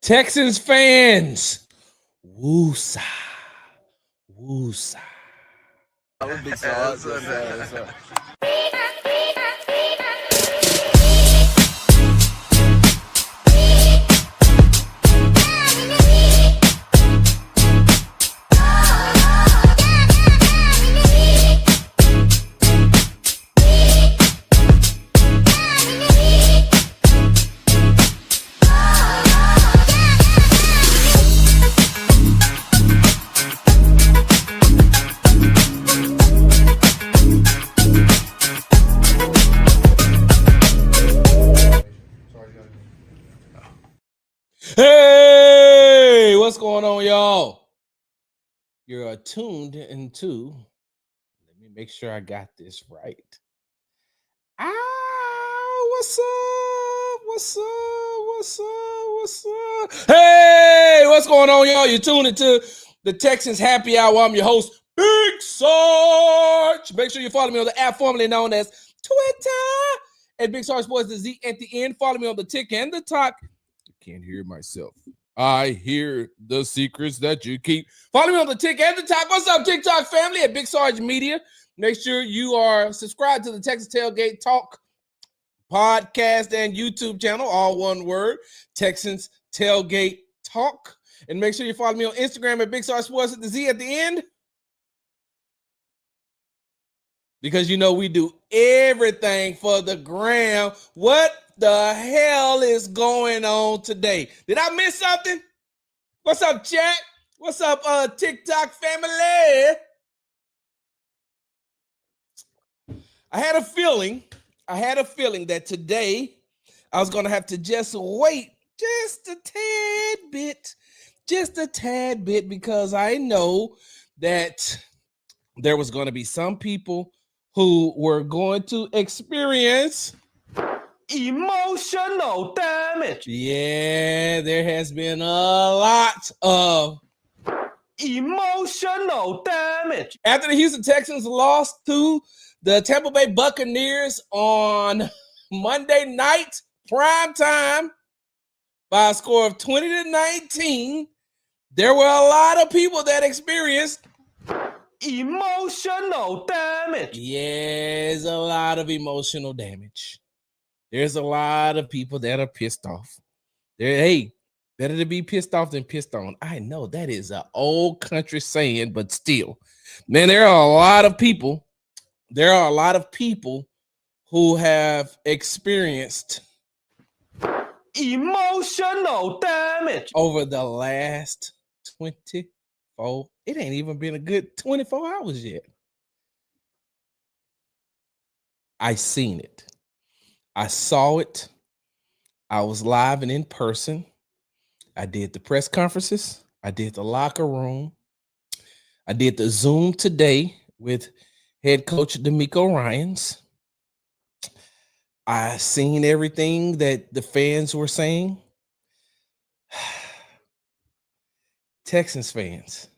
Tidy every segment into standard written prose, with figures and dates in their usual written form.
Texans fans, woosah, woosah. That was big sauce. Hey, what's going on, y'all? You're tuned into, let me make sure I got this right. What's up? What's up? What's up? What's up? Hey, what's going on, y'all? You're tuned into the Texans Happy Hour. I'm your host, Big Sarge. Make sure you follow me on the app formerly known as Twitter at Big Sarge Sports, the Z at the end. Follow me on the tick and the talk. Can't hear myself. I hear the secrets that you keep. Follow me on the tick and the talk. What's up, TikTok family at Big Sarge Media? Make sure you are subscribed to the Texas Tailgate Talk podcast and YouTube channel, all one word, Texans Tailgate Talk. And make sure you follow me on Instagram at Big Sarge Sports at the Z at the end. Because you know we do everything for the gram. What the hell is going on today? Did I miss something? What's up, chat? What's up, TikTok family? I had a feeling that today I was going to have to just wait just a tad bit, because I know that there was going to be some people who were going to experience Emotional damage. Yeah, there has been a lot of emotional damage. After the Houston Texans lost to the Tampa Bay Buccaneers on Monday night, prime time, by a score of 20-19, there were a lot of people that experienced emotional damage. Yes, a lot of emotional damage. There's a lot of people that are pissed off. Hey, better to be pissed off than pissed on. I know that is an old country saying, but still, man, there are a lot of people. There are a lot of people who have experienced emotional damage over the last 24. It ain't even been a good 24 hours yet. I seen it. I saw it. I was live and in person. I did the press conferences. I did the locker room. I did the Zoom today with head coach D'Amico Ryans. I seen everything that the fans were saying. Texans fans.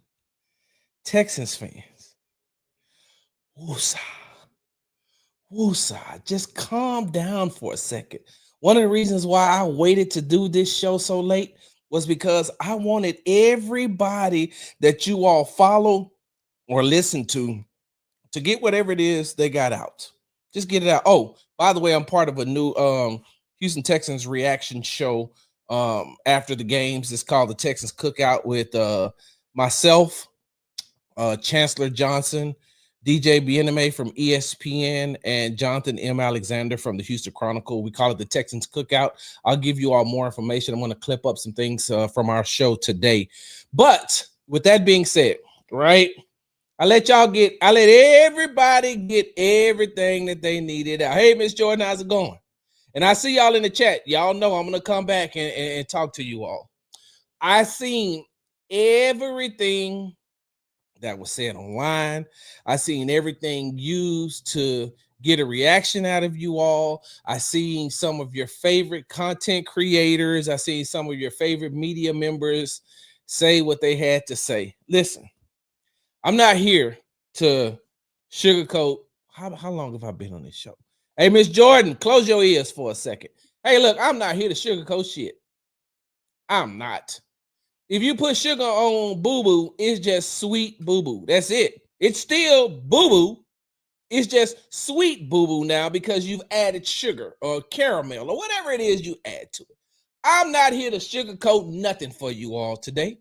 Woosah. Woosah. Just calm down for a second. One of the reasons why I waited to do this show so late was because I wanted everybody that you all follow or listen to get whatever it is they got out. Just get it out. Oh, by the way, I'm part of a new Houston Texans reaction show after the games. It's called the Texans Cookout with myself, Chancellor Johnson, DJ Bieneme from ESPN, and Jonathan M. Alexander from the Houston Chronicle. We call it the Texans Cookout. I'll give you all more information. I'm going to clip up some things from our show today. But with that being said, right, I let everybody get everything that they needed out. Hey, Miss Jordan, how's it going? And I see y'all in the chat. Y'all know I'm going to come back and talk to you all. I seen everything that was said online. I seen everything used to get a reaction out of you all. I seen some of your favorite content creators. I seen some of your favorite media members say what they had to say. Listen, I'm not here to sugarcoat. How long have I been on this show? Hey, Miss Jordan, close your ears for a second. Hey, look, I'm not here to sugarcoat shit. I'm not. If you put sugar on boo-boo, it's just sweet boo-boo. That's it. It's still boo-boo. It's just sweet boo-boo now because you've added sugar or caramel or whatever it is you add to it. I'm not here to sugarcoat nothing for you all today.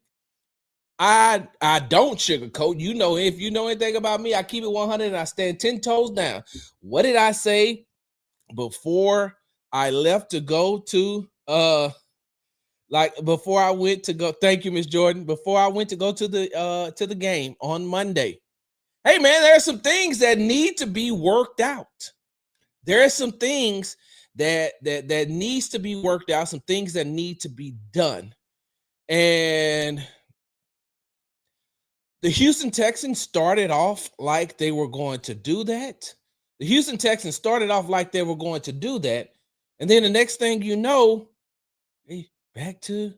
I don't sugarcoat. You know, if you know anything about me, I keep it 100 and I stand 10 toes down. What did I say before I left to go to before I went to go? Thank you, Miss Jordan. Before I went to go to the game on Monday. Hey man, there are some things that need to be worked out. There are some things that needs to be worked out, some things that need to be done. And the Houston Texans started off like they were going to do that. The Houston Texans started off like they were going to do that. And then the next thing you know, hey, back to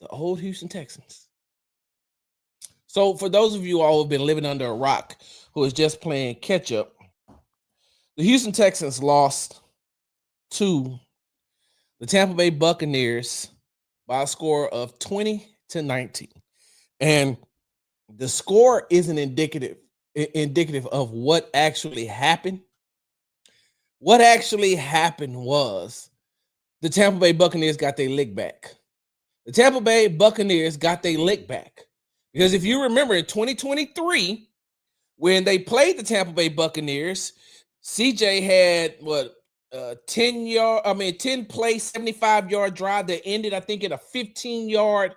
the old Houston Texans. So for those of you all who have been living under a rock, who is just playing catch up, the Houston Texans lost to the Tampa Bay Buccaneers by a score of 20-19. And the score isn't indicative of what actually happened. What actually happened was the Tampa Bay Buccaneers got their lick back. The Tampa Bay Buccaneers got their lick back. Because if you remember in 2023, when they played the Tampa Bay Buccaneers, CJ had 10 play, 75-yard drive that ended, I think, in a 15-yard.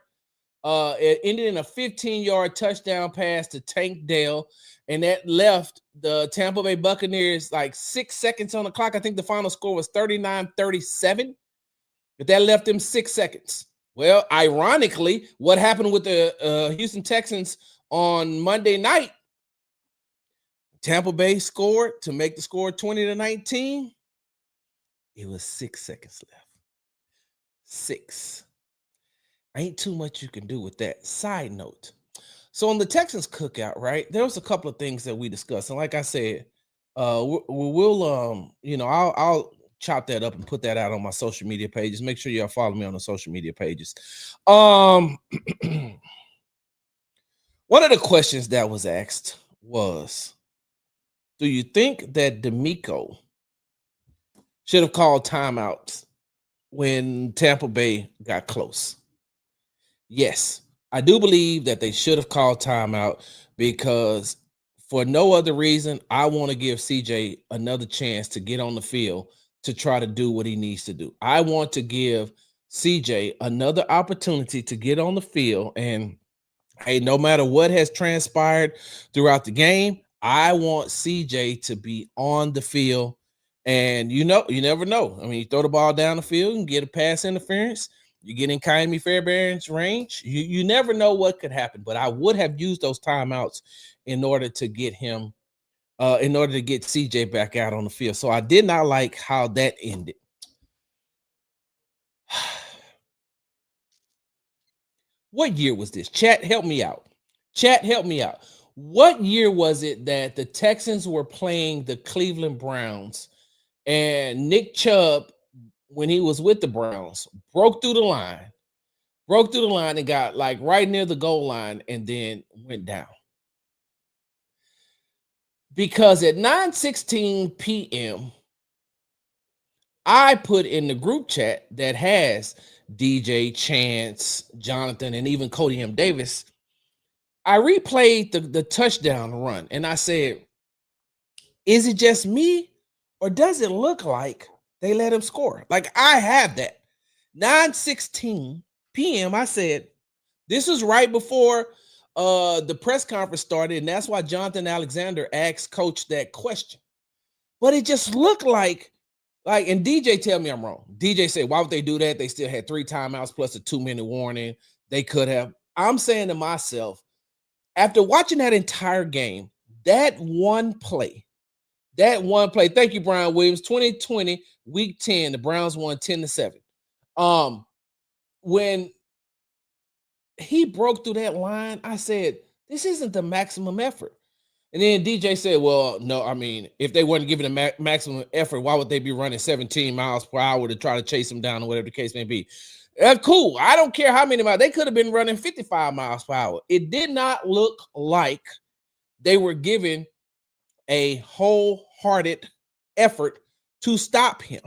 It ended in a 15-yard touchdown pass to Tank Dell, and that left the Tampa Bay Buccaneers like 6 seconds on the clock. I think the final score was 39-37, but that left them 6 seconds. Well, ironically, what happened with the Houston Texans on Monday night? Tampa Bay scored to make the score 20-19. It was 6 seconds left. 6. Ain't too much you can do with that. Side note. So on the Texans cookout, right, there was a couple of things that we discussed. And like I said, I'll chop that up and put that out on my social media pages. Make sure y'all follow me on the social media pages. One of the questions that was asked was, do you think that D'Amico should have called timeouts when Tampa Bay got close? Yes, I do believe that they should have called timeout because for no other reason, I want to give CJ another chance to get on the field to try to do what he needs to do. I want to give CJ another opportunity to get on the field. And hey, no matter what has transpired throughout the game, I want CJ to be on the field. And you never know. I mean, you throw the ball down the field and get a pass interference. You get in Kyrie Fairbairn's range. You never know what could happen. But I would have used those timeouts in order to get him, in order to get CJ back out on the field. So I did not like how that ended. What year was this? Chat, help me out. Chat, help me out. What year was it that the Texans were playing the Cleveland Browns and Nick Chubb, when he was with the Browns, broke through the line and got like right near the goal line and then went down? Because at 9:16 p.m., I put in the group chat that has DJ, Chance, Jonathan, and even Cody M. Davis, I replayed the touchdown run, and I said, is it just me, or does it look like they let him score? Like, I have that. 9:16 p.m., I said, this was right before the press conference started, and that's why Jonathan Alexander asked Coach that question. But it just looked like, and DJ tell me I'm wrong. DJ said, why would they do that? They still had 3 timeouts plus a 2-minute warning. They could have. I'm saying to myself, after watching that entire game, that one play, thank you, Brian Williams, 2020, week 10, the Browns won 10-7. When he broke through that line, I said, this isn't the maximum effort. And then DJ said, well, no, I mean, if they weren't giving a maximum effort, why would they be running 17 miles per hour to try to chase him down or whatever the case may be? Cool. I don't care how many miles. They could have been running 55 miles per hour. It did not look like they were giving a wholehearted effort to stop him.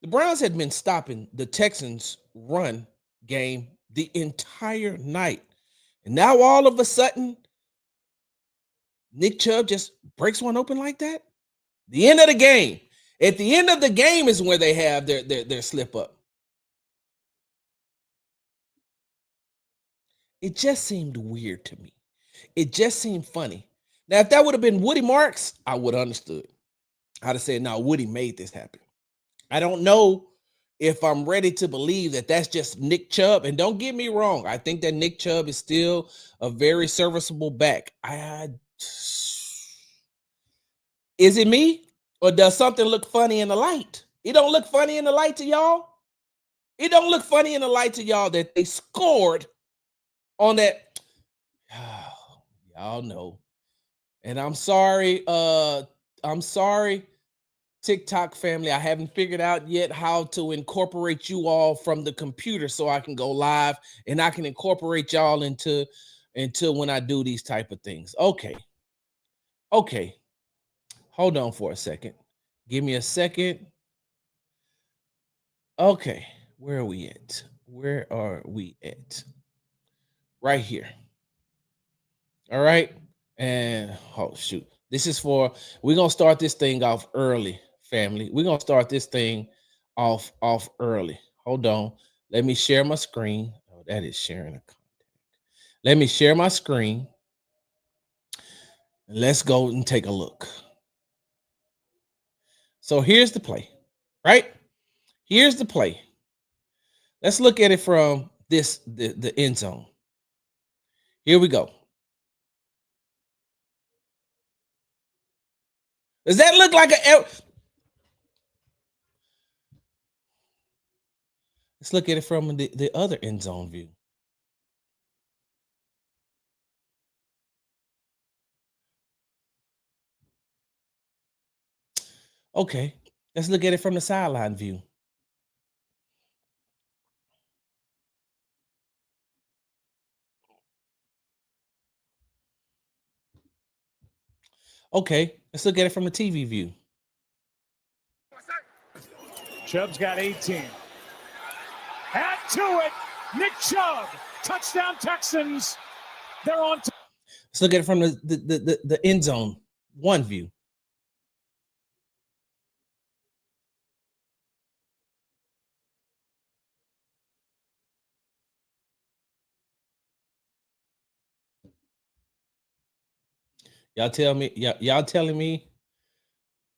The Browns had been stopping the Texans' run game the entire night. And now all of a sudden, Nick Chubb just breaks one open like that. The end of the game. At the end of the game is where they have their slip up. It just seemed weird to me. It just seemed funny. Now, if that would have been Woody Marks, I would have understood. I'd have said, no, Woody made this happen. I don't know if I'm ready to believe that that's just Nick Chubb. And don't get me wrong, I think that Nick Chubb is still a very serviceable back. Is it me? Or does something look funny in the light? It don't look funny in the light to y'all? It don't look funny in the light to y'all that they scored on that. Y'all know. And I'm sorry, TikTok family. I haven't figured out yet how to incorporate you all from the computer so I can go live and I can incorporate y'all into when I do these type of things. Okay. Hold on for a second. Give me a second. Okay. Where are we at? Right here. All right. And oh shoot. This is we're gonna start this thing off early, family. We're gonna start this thing off early. Hold on. Let me share my screen. Oh, that is sharing a contact. Let me share my screen. Let's go and take a look. So here's the play, right? Here's the play. Let's look at it from the end zone. Here we go. Does that look like a? Let's look at it from the other end zone view. Okay, let's look at it from the sideline view. Okay, let's look at it from the TV view. Chubb's got 18. Add to it, Nick Chubb. Touchdown Texans. They're on. Let's look at it from the end zone one view. Y'all tell me, y'all telling me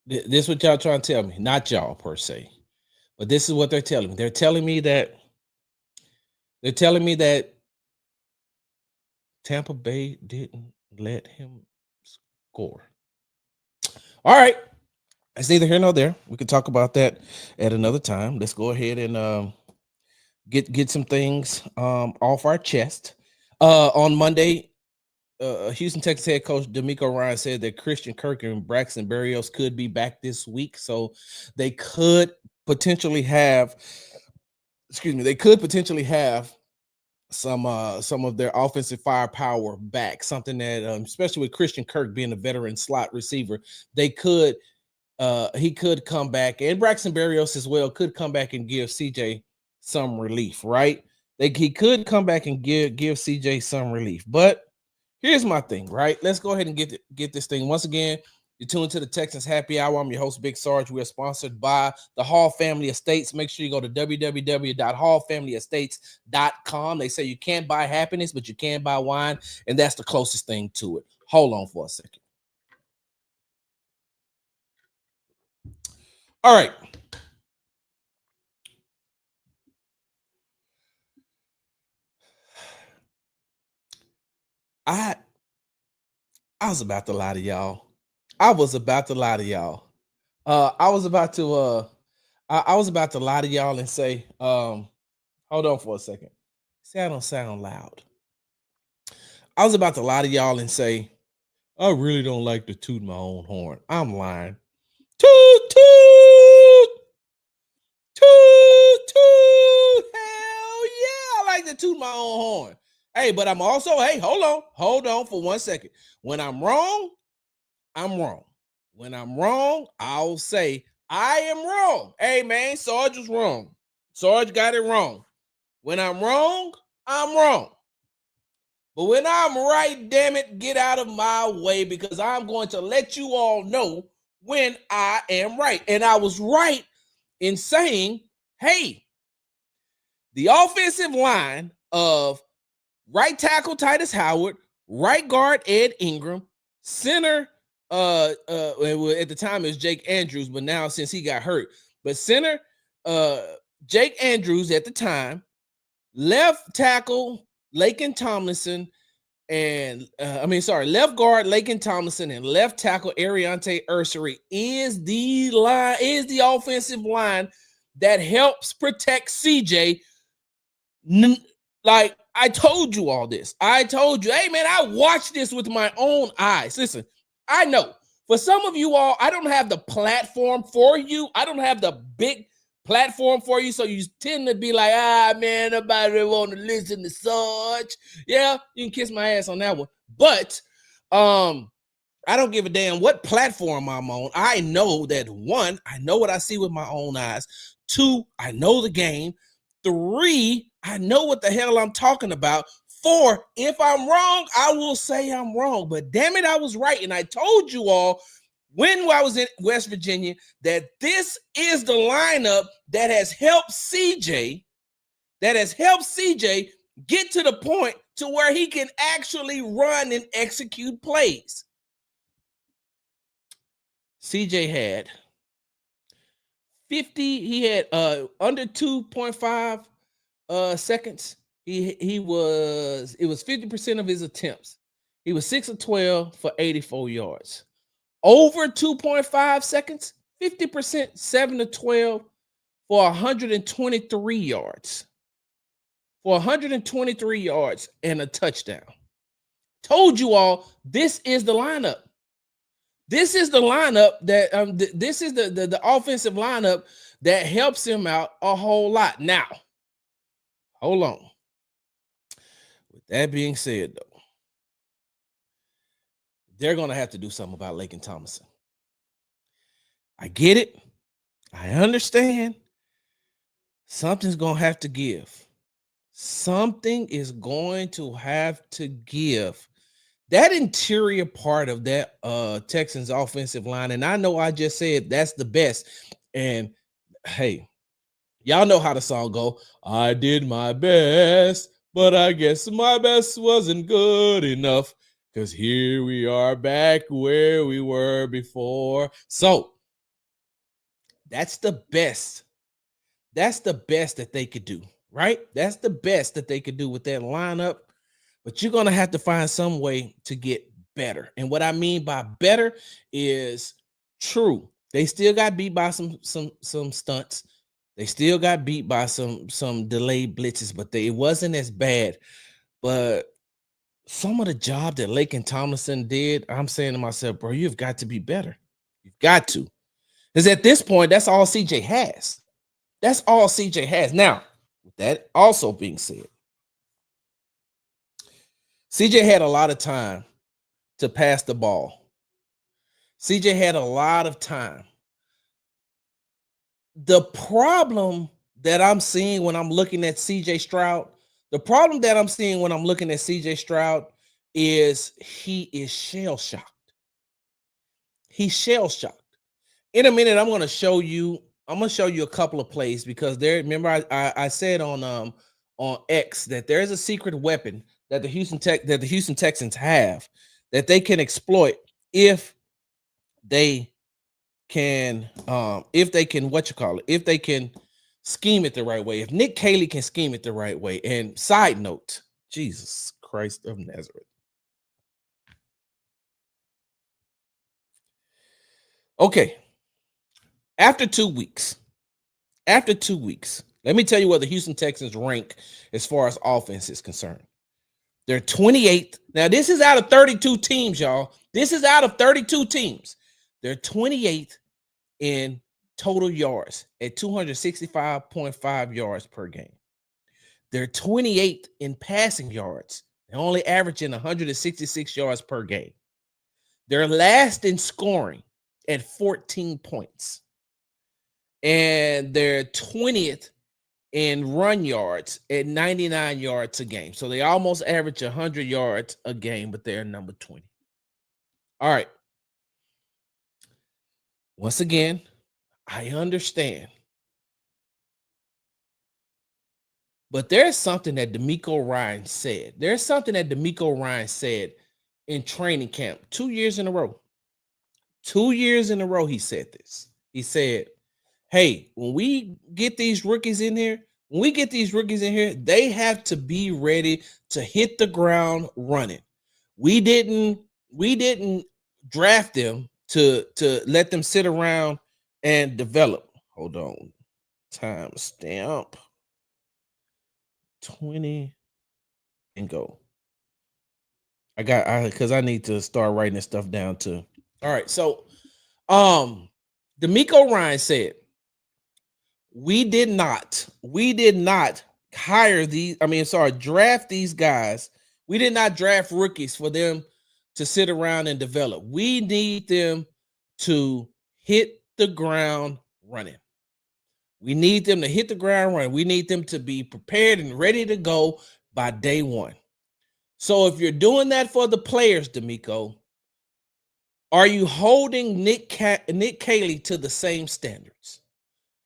this is what y'all trying to tell me, not y'all per se, but this is what they're telling me. They're telling me that Tampa Bay didn't let him score. All right. It's neither here nor there. We can talk about that at another time. Let's go ahead and get some things off our chest. On Monday, Houston Texans head coach DeMeco Ryan said that Christian Kirk and Braxton Berrios could be back this week, so they could potentially have. They could potentially have some of their offensive firepower back. Something that, especially with Christian Kirk being a veteran slot receiver, they could. He could come back, and Braxton Berrios as well could come back and give CJ some relief, right? He could come back and give CJ some relief. But here's my thing, right? Let's go ahead and get this thing. Once again, you're tuned to the Texans Happy Hour. I'm your host, Big Sarge. We are sponsored by the Hall Family Estates. Make sure you go to www.hallfamilyestates.com. They say you can't buy happiness, but you can buy wine, and that's the closest thing to it. Hold on for a second. All right. I was about to lie to y'all. I was about to lie to y'all and say, hold on for a second. See, I don't sound loud. I was about to lie to y'all and say, I really don't like to toot my own horn. I'm lying. Toot, toot. toot my own horn. Hey, but I'm also, hey, hold on for 1 second. When I'm wrong, I'm wrong. When I'm wrong, I'll say I am wrong. Hey, man, Sarge was wrong. Sarge got it wrong. When I'm wrong, I'm wrong. But when I'm right, damn it, get out of my way, because I'm going to let you all know when I am right. And I was right in saying, hey, the offensive line of right tackle Titus Howard, right guard Ed Ingram, center at the time it was Jake Andrews, but now since he got hurt, but center Jake Andrews at the time, left tackle Laken Tomlinson, and left guard Laken Tomlinson and left tackle Ariante Ursery is the offensive line that helps protect CJ. Like, I told you all this. I told you, hey man, I watched this with my own eyes. Listen, I know for some of you all, I don't have the platform for you. I don't have the big platform for you. So you tend to be like, man, nobody want to listen to Sarge. Yeah, you can kiss my ass on that one. But I don't give a damn what platform I'm on. I know that, one, I know what I see with my own eyes. Two, I know the game. Three, I know what the hell I'm talking about. Four, if I'm wrong, I will say I'm wrong. But damn it, I was right. And I told you all when I was in West Virginia that this is the lineup that has helped CJ, get to the point to where he can actually run and execute plays. CJ had 50, he had under 2.5 seconds. It was 50% of his attempts. He was 6 of 12 for 84 yards. Over 2.5 seconds, 50%, 7 of 12 for 123 yards. For 123 yards and a touchdown. Told you all, this is the lineup. This is the lineup that this is the offensive lineup that helps him out a whole lot. Now, hold on. With that being said, though, they're going to have to do something about Laken Tomlinson. I get it. I understand. Something's going to have to give. Something is going to have to give. That interior part of that Texans offensive line, and I know I just said that's the best. And hey, y'all know how the song go. I did my best, but I guess my best wasn't good enough, because here we are back where we were before. So that's the best. That's the best that they could do, right? That's the best that they could do with that lineup. But you're going to have to find some way to get better. And what I mean by better is true. They still got beat by some stunts. They still got beat by some delayed blitzes, but it wasn't as bad. But some of the job that Laken Tomlinson did, I'm saying to myself, bro, you've got to be better. You've got to. Because at this point, that's all CJ has. That's all CJ has. Now, with that also being said, CJ had a lot of time to pass the ball. CJ had a lot of time. The problem that I'm seeing when I'm looking at CJ Stroud, is he is shell-shocked. He's shell-shocked. In a minute, I'm going to show you a couple of plays, because remember I said on X that there's a secret weapon that the Houston Texans have that they can exploit if they can if they can scheme it the right way. If Nick Caley can scheme it the right way. And side note, Jesus Christ of Nazareth. Okay. After 2 weeks, let me tell you where the Houston Texans rank as far as offense is concerned. They're 28th. Now, this is out of 32 teams, y'all. This is out of 32 teams. They're 28th in total yards at 265.5 yards per game. They're 28th in passing yards. They're only averaging 166 yards per game. They're last in scoring at 14 points. And they're 20th in run yards at 99 yards a game. So they almost average 100 yards a game, but they're number 20. All right. Once again, I understand. But there's something that D'Amico Ryan said. There's something that D'Amico Ryan said in training camp 2 years in a row. 2 years in a row, he said this. He said, hey, when we get these rookies in here, they have to be ready to hit the ground running. We didn't draft them to let them sit around and develop. Hold on. Timestamp 20 and go. Because I need to start writing this stuff down too. All right, so D'Amico Ryan said, we did not draft these guys. We did not draft rookies for them to sit around and develop. We need them to hit the ground running. We need them to hit the ground running. We need them to be prepared and ready to go by day one. So if you're doing that for the players, D'Amico, are you holding Nick Caley to the same standards?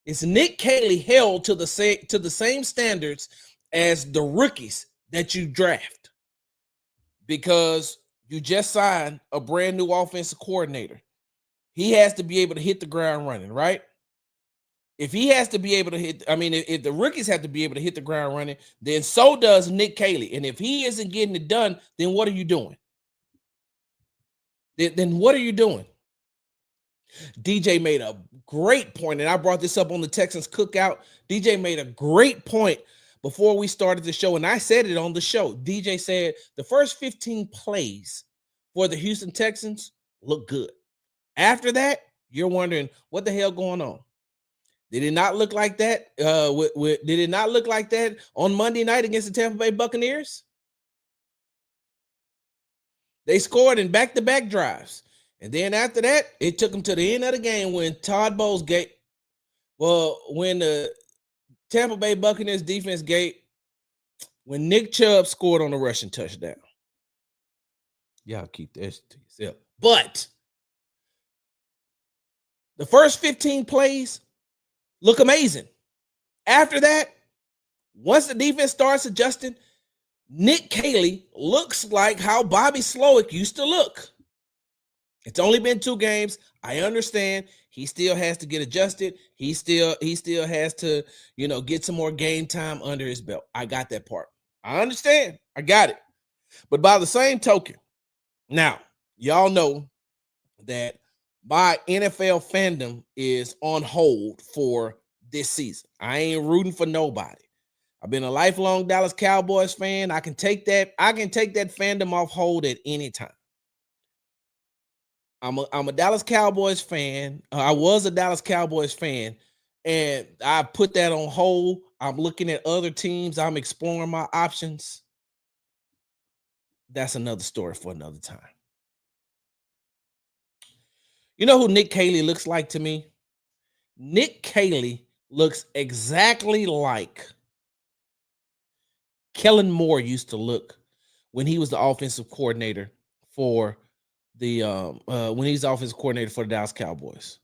Is Nick Caley held to the same standards as the rookies that you draft? Because you just signed a brand new offensive coordinator. He has to be able to hit the ground running, right? If he has to be able to if the rookies have to be able to hit the ground running, then so does Nick Caley. And if he isn't getting it done, then what are you doing? Then what are you doing? DJ made a great point, and I brought this up on the Texans Cookout. DJ made a great point before we started the show, and I said it on the show. DJ said the first 15 plays for the Houston Texans look good. After that, you're wondering what the hell going on. Did it not look like that? Did it not look like that on Monday night against the Tampa Bay Buccaneers? They scored in back-to-back drives. And then after that, it took them to the end of the game when when the Tampa Bay Buccaneers defense when Nick Chubb scored on a rushing touchdown. Y'all keep this to yourself. But the first 15 plays look amazing. After that, once the defense starts adjusting, Nick Caley looks like how Bobby Slowick used to look. It's only been 2 games. I understand he still has to get adjusted. He still has to, get some more game time under his belt. I got that part. I understand. I got it. But by the same token, now, y'all know that my NFL fandom is on hold for this season. I ain't rooting for nobody. I've been a lifelong Dallas Cowboys fan. I can take that fandom off hold at any time. I'm a Dallas Cowboys fan. I was a Dallas Cowboys fan, and I put that on hold. I'm looking at other teams. I'm exploring my options. That's another story for another time. You know who Nick Caley looks like to me? Nick Caley looks exactly like Kellen Moore used to look when he was the offensive coordinator for the Dallas Cowboys.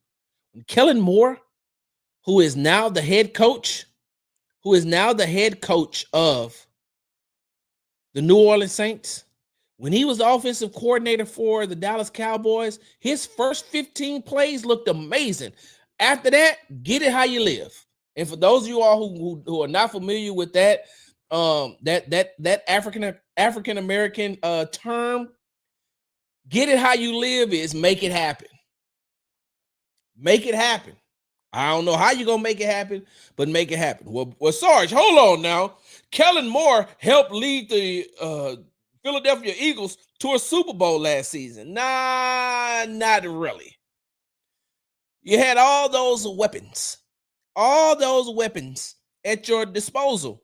Kellen Moore, who is now the head coach of the New Orleans Saints, when he was the offensive coordinator for the Dallas Cowboys, his first 15 plays looked amazing. After that, get it how you live. And for those of you all who are not familiar with that African American term, get it how you live is make it happen. Make it happen. I don't know how you're going to make it happen, but make it happen. Well, Sarge, hold on now. Kellen Moore helped lead the Philadelphia Eagles to a Super Bowl last season. Nah, not really. You had all those weapons at your disposal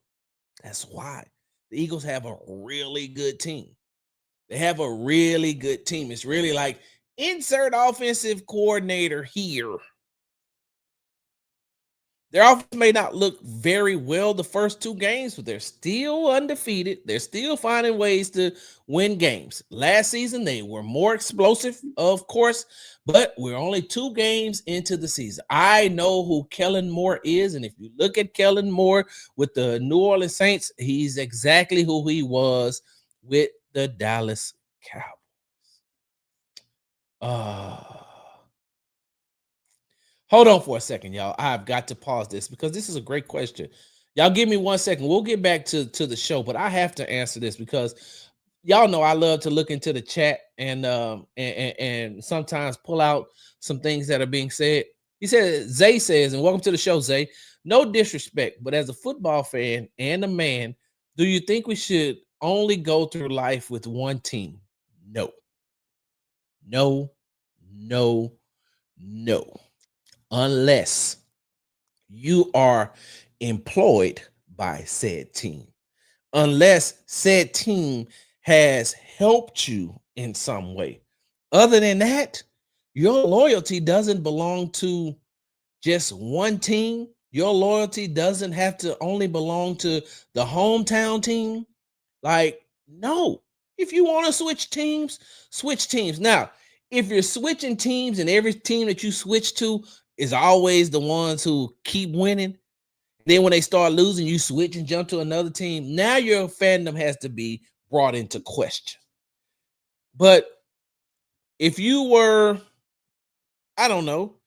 That's why the Eagles have a really good team. They have a really good team. It's really like insert offensive coordinator here. Their offense may not look very well the first 2 games, but they're still undefeated. They're still finding ways to win games. Last season, they were more explosive, of course, but we're only 2 games into the season. I know who Kellen Moore is, and if you look at Kellen Moore with the New Orleans Saints, he's exactly who he was with the Dallas Cowboys. Hold on for a second, y'all. I've got to pause this because this is a great question. Y'all give me 1 second. We'll get back to the show, but I have to answer this because y'all know I love to look into the chat and sometimes pull out some things that are being said. He said, Zay says, and welcome to the show, Zay. No disrespect, but as a football fan and a man, do you think we should only go through life with one team? No. No, no, no. Unless you are employed by said team, unless said team has helped you in some way. Other than that, your loyalty doesn't belong to just one team. Your loyalty doesn't have to only belong to the hometown team. Like, no. If you want to switch teams, switch teams. Now, if you're switching teams and every team that you switch to is always the ones who keep winning, then when they start losing, you switch and jump to another team. Now your fandom has to be brought into question. But if you were, I don't know,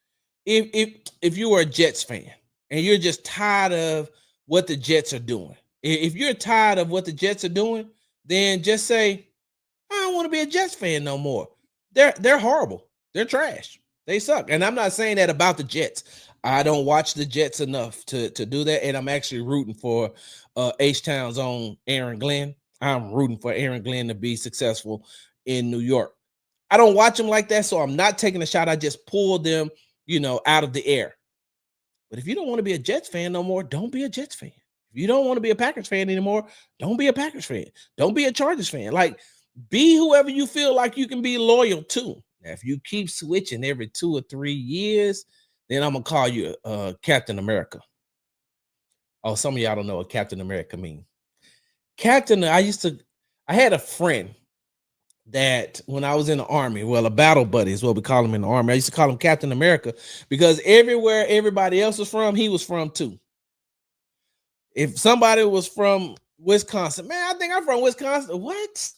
if you were a Jets fan and you're just tired of what the Jets are doing, if you're tired of what the Jets are doing, then just say, I don't want to be a Jets fan no more. They're horrible. They're trash. They suck. And I'm not saying that about the Jets. I don't watch the Jets enough to do that. And I'm actually rooting for H-Town's own Aaron Glenn. I'm rooting for Aaron Glenn to be successful in New York. I don't watch them like that, so I'm not taking a shot. I just pulled them, out of the air. But if you don't want to be a Jets fan no more, don't be a Jets fan. If you don't want to be a Packers fan anymore, don't be a Packers fan. Don't be a Chargers fan. Like, be whoever you feel like you can be loyal to. Now, if you keep switching every 2 or 3 years, then I'm going to call you Captain America. Oh, some of y'all don't know what Captain America means. I had a friend that when I was in the Army, well, a battle buddy is what we call him in the Army. I used to call him Captain America because everywhere everybody else was from, he was from too. If somebody was from Wisconsin, man, I think I'm from Wisconsin. What?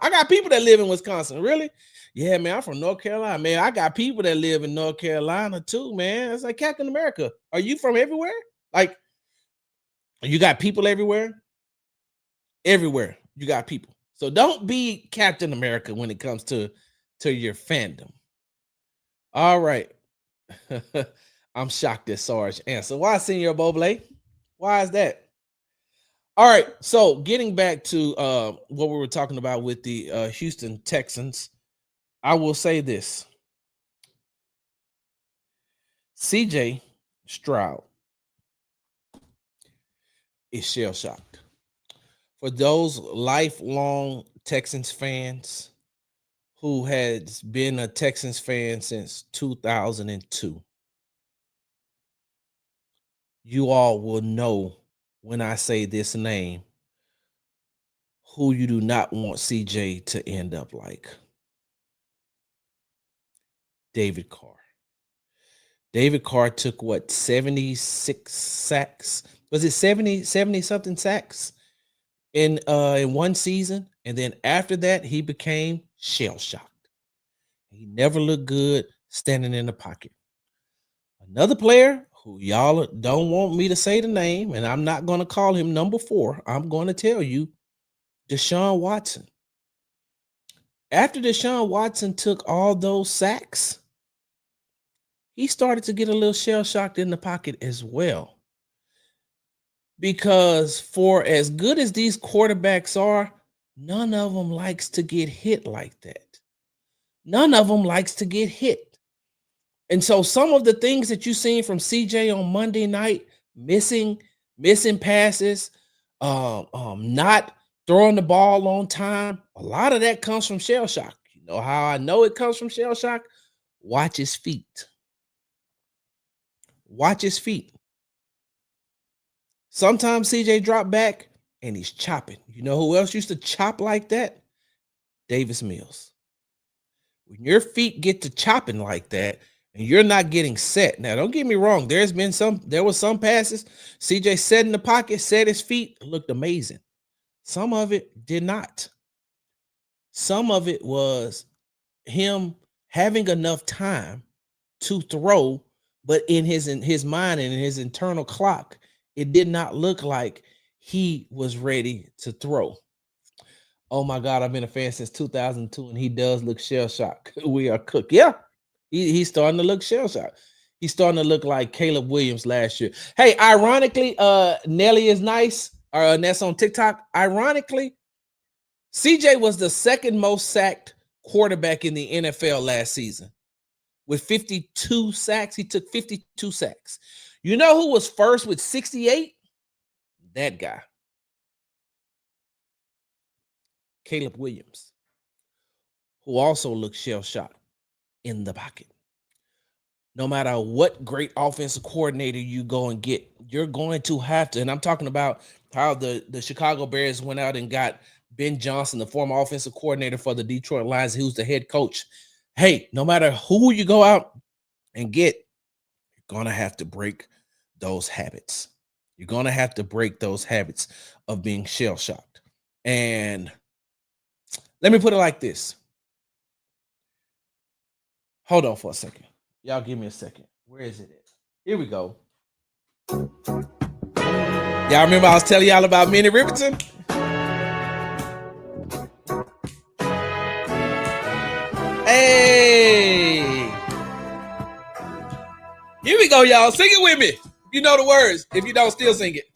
I got people that live in Wisconsin. Really? Yeah, man, I'm from North Carolina. Man, I got people that live in North Carolina too, man. It's like Captain America. Are you from everywhere? Like, you got people everywhere? Everywhere you got people. So don't be Captain America when it comes to your fandom. All right. I'm shocked at Sarge answer. Why, Senor Boble? Why is that? All right, so getting back to what we were talking about with the Houston Texans, I will say this. CJ Stroud is shell-shocked. For those lifelong Texans fans who has been a Texans fan since 2002, you all will know when I say this name, who you do not want CJ to end up like. David Carr. David Carr took 76 sacks? Was it 70 something sacks in one season? And then after that, he became shell-shocked. He never looked good standing in the pocket. Another player who y'all don't want me to say the name, and I'm not going to call him number 4. I'm going to tell you, Deshaun Watson. After Deshaun Watson took all those sacks, he started to get a little shell-shocked in the pocket as well. Because for as good as these quarterbacks are, none of them likes to get hit like that. None of them likes to get hit. And so some of the things that you've seen from CJ on Monday night, missing passes, not throwing the ball on time. A lot of that comes from shell shock. You know how I know it comes from shell shock? Watch his feet. Watch his feet. Sometimes CJ drop back and he's chopping. You know who else used to chop like that? Davis Mills. When your feet get to chopping like that and you're not getting set. Now, don't get me wrong. There was some passes. CJ set in the pocket, set his feet, looked amazing. Some of it did not. Some of it was him having enough time to throw, but in his mind and in his internal clock, it did not look like he was ready to throw. Oh my God, I've been a fan since 2002, and he does look shell-shocked. We are cooked. Yeah, he's starting to look shell-shocked. He's starting to look like Caleb Williams last year. Hey, ironically, Nelly is nice, and that's on TikTok. Ironically, CJ was the second most sacked quarterback in the NFL last season. With 52 sacks, he took 52 sacks. You know who was first with 68? That guy. Caleb Williams, who also looks shell-shocked in the pocket. No matter what great offensive coordinator you go and get, you're going to have to, and I'm talking about how the Chicago Bears went out and got Ben Johnson, the former offensive coordinator for the Detroit Lions, who's the head coach. Hey, no matter who you go out and get, you're going to have to break those habits. You're going to have to break those habits of being shell-shocked. And let me put it like this. Hold on for a second. Y'all give me a second. Where is it at? Here we go. Y'all remember I was telling y'all about Minnie Riperton? Hey! Here we go, y'all. Sing it with me. You know the words. If you don't, still sing it.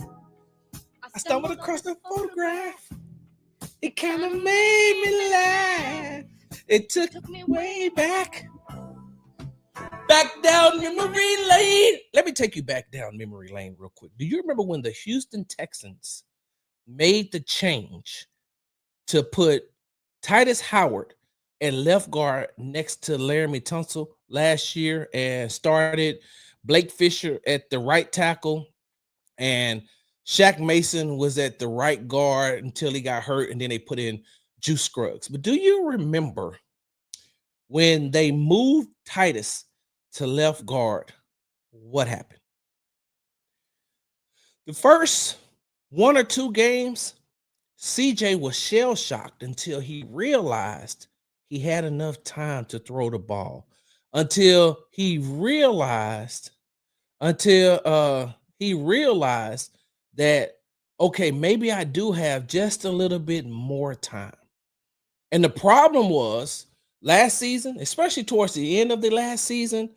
I stumbled across the photograph. It kind of made me laugh. It took me way back down memory lane. Let me take you back down memory lane real quick. Do you remember when the Houston Texans made the change to put Titus Howard at left guard next to Laramie Tunsil last year and started Blake Fisher at the right tackle, and Shaq Mason was at the right guard until he got hurt, and then they put in Juice Scruggs? But do you remember when they moved Titus to left guard, what happened? The first one or two games, CJ was shell-shocked until he realized he had enough time to throw the ball. Until he realized that, okay, maybe I do have just a little bit more time. And the problem was last season, especially towards the end of the last season,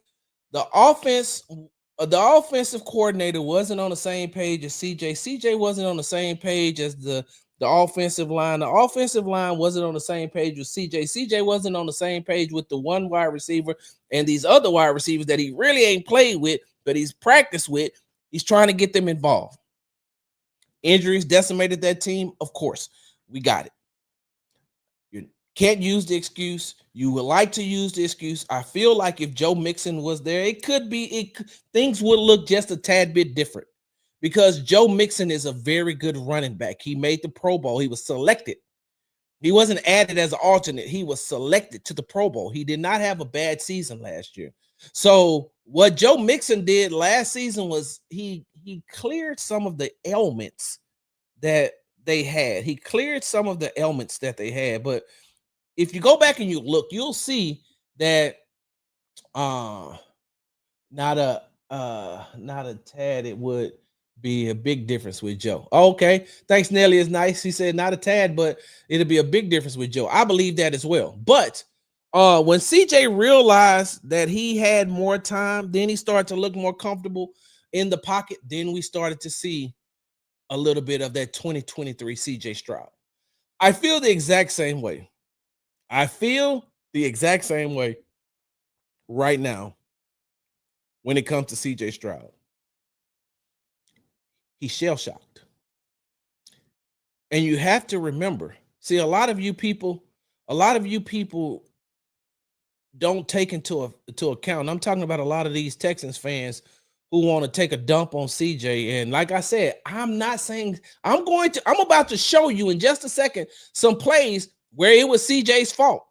the offensive coordinator wasn't on the same page as CJ. CJ wasn't on the same page as the offensive line. The offensive line wasn't on the same page with CJ. CJ wasn't on the same page with the one wide receiver and these other wide receivers that he really ain't played with, but he's practiced with. He's trying to get them involved. Injuries decimated that team. Of course, we got it. You can't use the excuse. You would like to use the excuse. I feel like if Joe Mixon was there, things would look just a tad bit different, because Joe Mixon is a very good running back. He made the Pro Bowl. He was selected. He wasn't added as an alternate. He was selected to the Pro Bowl. He did not have a bad season last year. So what Joe Mixon did last season was he cleared some of the ailments that they had. He cleared some of the ailments that they had. But if you go back and you look, you'll see that not a tad, it would be a big difference with Joe. Okay, thanks, Nelly is nice. He said not a tad, but it'll be a big difference with Joe. I believe that as well. But when CJ realized that he had more time, then he started to look more comfortable in the pocket. Then we started to see a little bit of that 2023 CJ Stroud. I feel the exact same way. Right now when it comes to CJ Stroud. He's shell-shocked. And you have to remember, see, a lot of you people don't take into account. I'm talking about a lot of these Texans fans who want to take a dump on CJ. And like I said, I'm not saying I'm about to show you in just a second some plays where it was CJ's fault.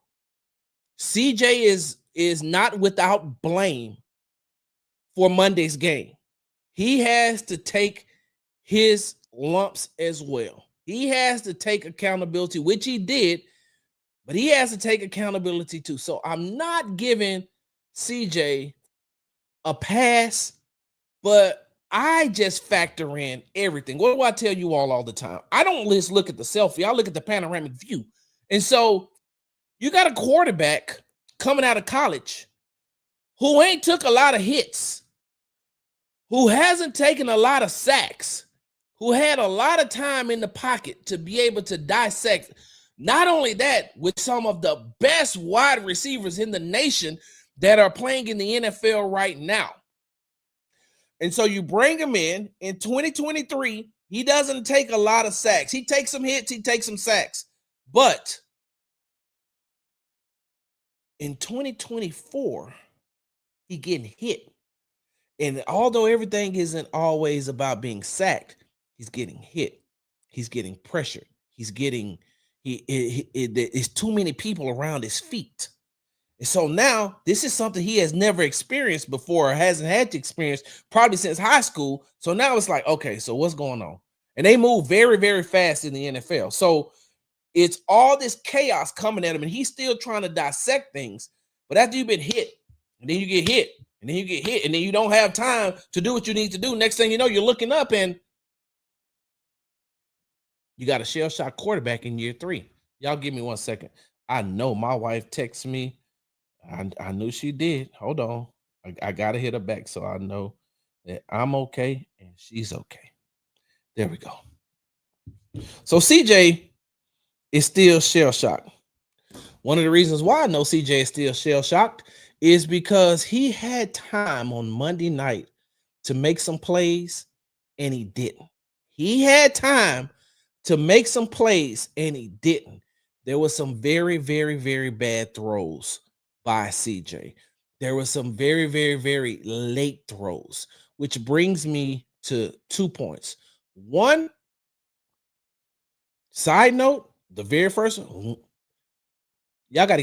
CJ is not without blame for Monday's game. He has to take his lumps as well. He has to take accountability, which he did, but he has to take accountability too. So I'm not giving CJ a pass, but I just factor in everything. What do I tell you all the time? I don't just look at the selfie. I look at the panoramic view. And so you got a quarterback coming out of college who ain't took a lot of hits, who hasn't taken a lot of sacks, who had a lot of time in the pocket to be able to dissect. Not only that, with some of the best wide receivers in the nation that are playing in the NFL right now. And so you bring him in 2023, he doesn't take a lot of sacks. He takes some hits, he takes some sacks. But in 2024, he getting hit. And although everything isn't always about being sacked, he's getting hit. He's getting pressure. He's getting, there's too many people around his feet. And so now this is something he has never experienced before, or hasn't had to experience probably since high school. So now it's like, okay, so what's going on? And they move very, very fast in the NFL. So it's all this chaos coming at him, and he's still trying to dissect things. But after you've been hit, and then you get hit, and then you get hit, and then you don't have time to do what you need to do. Next thing you know, you're looking up, and you got a shell-shock quarterback in year 3. Y'all give me 1 second. I know my wife texts me. I knew she did. Hold on. I got to hit her back so I know that I'm okay and she's okay. There we go. So CJ is still shell-shocked. One of the reasons why I know CJ is still shell-shocked is because he had time on Monday night to make some plays, and he didn't. He had time to make some plays, and he didn't. There was some very, very, very bad throws by CJ. There was some very, very, very late throws, which brings me to 2 points. One, side note, the very first one, y'all got to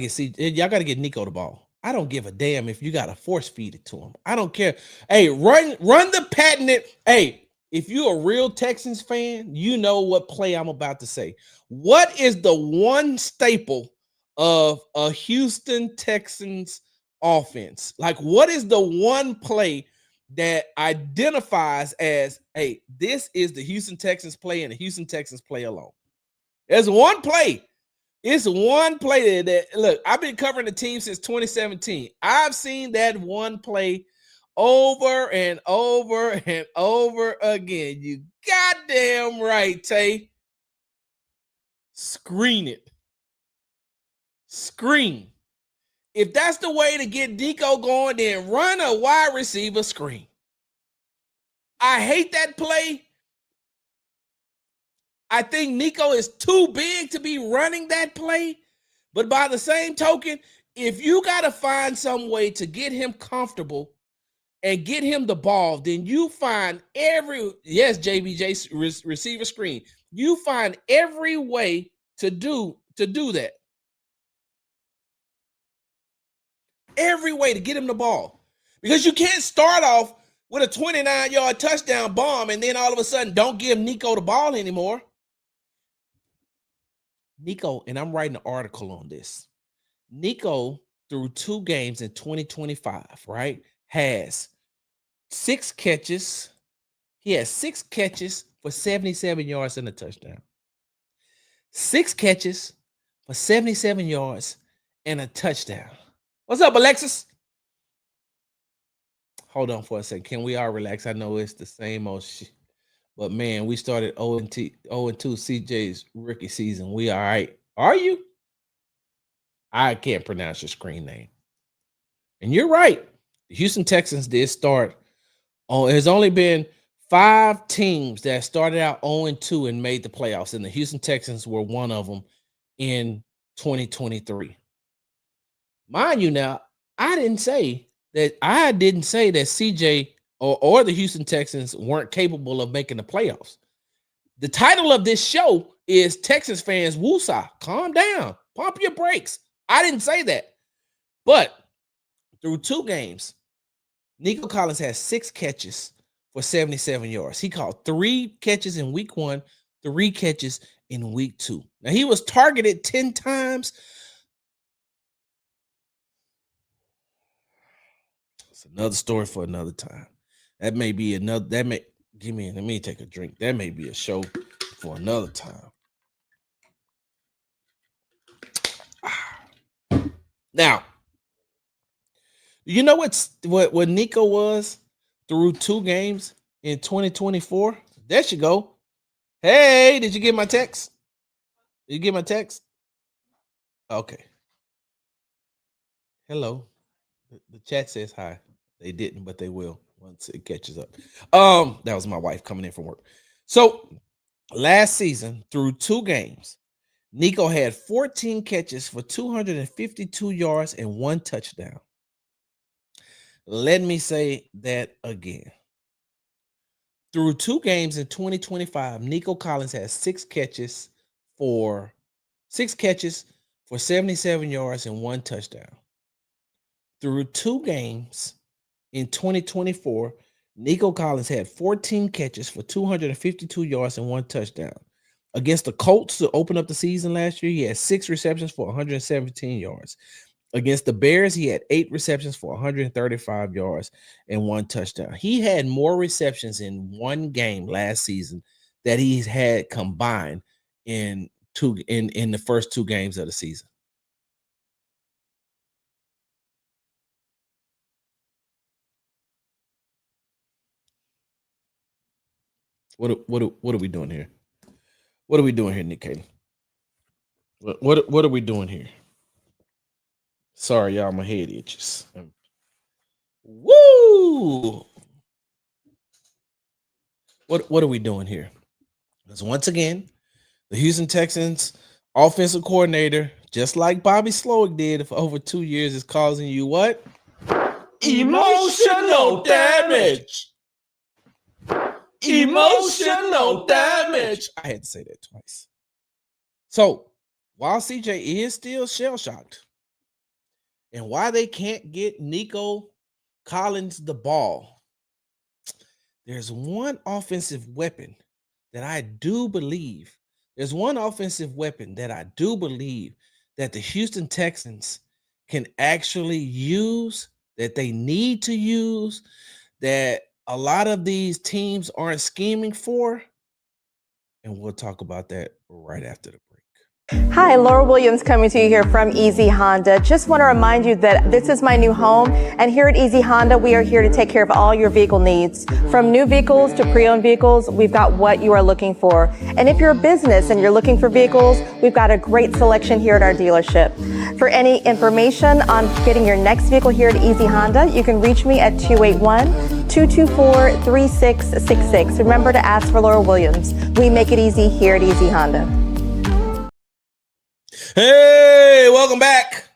get Nico the ball. I don't give a damn if you got to force feed it to him. I don't care. Hey, run the patented. Hey, if you're a real Texans fan, you know what play I'm about to say. What is the one staple of a Houston Texans offense? Like, what is the one play that identifies as, hey, this is the Houston Texans play and the Houston Texans play alone? There's one play. It's one play that look, I've been covering the team since 2017. I've seen that one play over and over and over again. You goddamn right, Tay. Screen it. Screen. If that's the way to get Nico going, then run a wide receiver screen. I hate that play. I think Nico is too big to be running that play. But by the same token, if you got to find some way to get him comfortable and get him the ball, then you find JBJ receiver screen. You find every way to do that. Every way to get him the ball. Because you can't start off with a 29-yard touchdown bomb and then all of a sudden don't give Nico the ball anymore. Nico, and I'm writing an article on this. Nico, through 2 games in 2025, right, has 6 catches. He has 6 catches for 77 yards and a touchdown. 6 catches for 77 yards and a touchdown. What's up, Alexis? Hold on for a second. Can we all relax? I know it's the same old shit. But, man, we started 0-2 CJ's rookie season. We all right. Are you? I can't pronounce your screen name. And you're right. The Houston Texans did start. There's only been 5 teams that started out 0-2 and made the playoffs, and the Houston Texans were one of them in 2023. Mind you, now I didn't say that CJ or the Houston Texans weren't capable of making the playoffs. The title of this show is Texas fans woosah. Calm down, pump your brakes. I didn't say that, but through 2 games, Nico Collins has 6 catches for 77 yards. He caught 3 catches in week 1, 3 catches in week 2. Now he was targeted 10 times. It's another story for another time. Let me take a drink. That may be a show for another time. Now, you know what Nico was through 2 games in 2024? There you go. Hey, did you get my text? Did you get my text? Okay. Hello. The chat says hi. They didn't, but they will once it catches up. That was my wife coming in from work. So last season, through 2 games, Nico had 14 catches for 252 yards and 1 touchdown. Let me say that again. Through 2 games in 2025, Nico Collins has 6 catches for 77 yards and 1 touchdown. Through 2 games in 2024, Nico Collins had 14 catches for 252 yards and 1 touchdown. Against the Colts to open up the season last year, he had 6 receptions for 117 yards. Against the Bears, he had 8 receptions for 135 yards and 1 touchdown. He had more receptions in 1 game last season that he's had combined in the first 2 games of the season. What are we doing here? What are we doing here, Nick Katie? What are we doing here? Sorry, y'all, my head itches. Woo! What are we doing here? Because once again, the Houston Texans offensive coordinator, just like Bobby Slowick did for over 2 years, is causing you what? Emotional damage. Emotional damage. I had to say that twice. So while CJ is still shell-shocked, and why they can't get Nico Collins the ball, there's one offensive weapon that I do believe that the Houston Texans can actually use, that they need to use, that a lot of these teams aren't scheming for. And we'll talk about that right after the break. Hi, Laura Williams coming to you here from Easy Honda. Just want to remind you that this is my new home, and here at Easy Honda, we are here to take care of all your vehicle needs. From new vehicles to pre-owned vehicles, we've got what you are looking for. And if you're a business and you're looking for vehicles, we've got a great selection here at our dealership. For any information on getting your next vehicle here at Easy Honda, you can reach me at 281-224-3666. Remember to ask for Laura Williams. We make it easy here at Easy Honda. Hey, welcome back.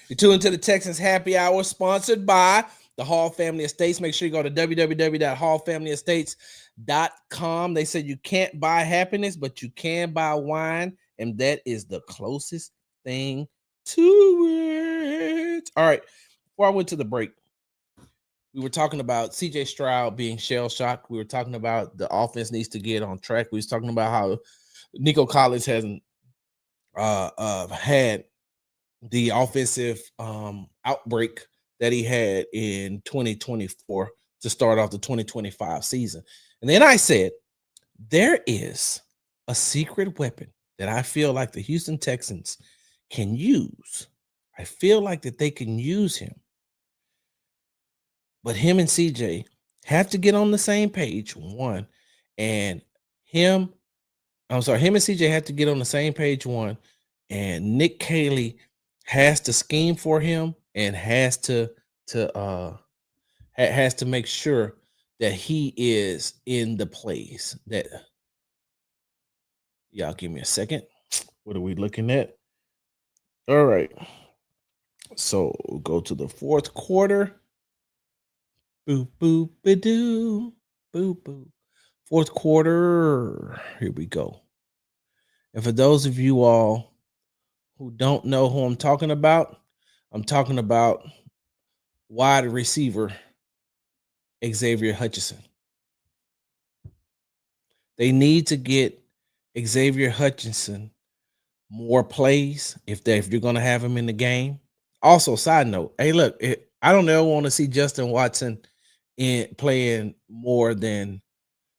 You're tuned to the Texans Happy Hour, sponsored by the Hall Family Estates. Make sure you go to www.hallfamilyestates.com. They said you can't buy happiness, but you can buy wine, and that is the closest thing to it. All right, before I went to the break, we were talking about CJ Stroud being shell-shocked. We were talking about the offense needs to get on track. We was talking about how Nico Collins hasn't had the offensive outbreak that he had in 2024 to start off the 2025 season. And then I said, there is a secret weapon that I feel like the Houston Texans can use. I feel like that they can use him. But him and CJ have to get on the same page, one. And him and CJ have to get on the same page, one. And Nick Caley has to scheme for him and has to make sure that he is in the plays. That y'all give me a second. What are we looking at? All right. So go to the fourth quarter. Boop boop ba-doo. Boop boop. Fourth quarter. Here we go. And for those of you all who don't know who I'm talking about wide receiver Xavier Hutchinson. They need to get Xavier Hutchinson more plays if you're going to have him in the game. Also, side note, hey, look, I don't ever want to see Justin Watson playing more than,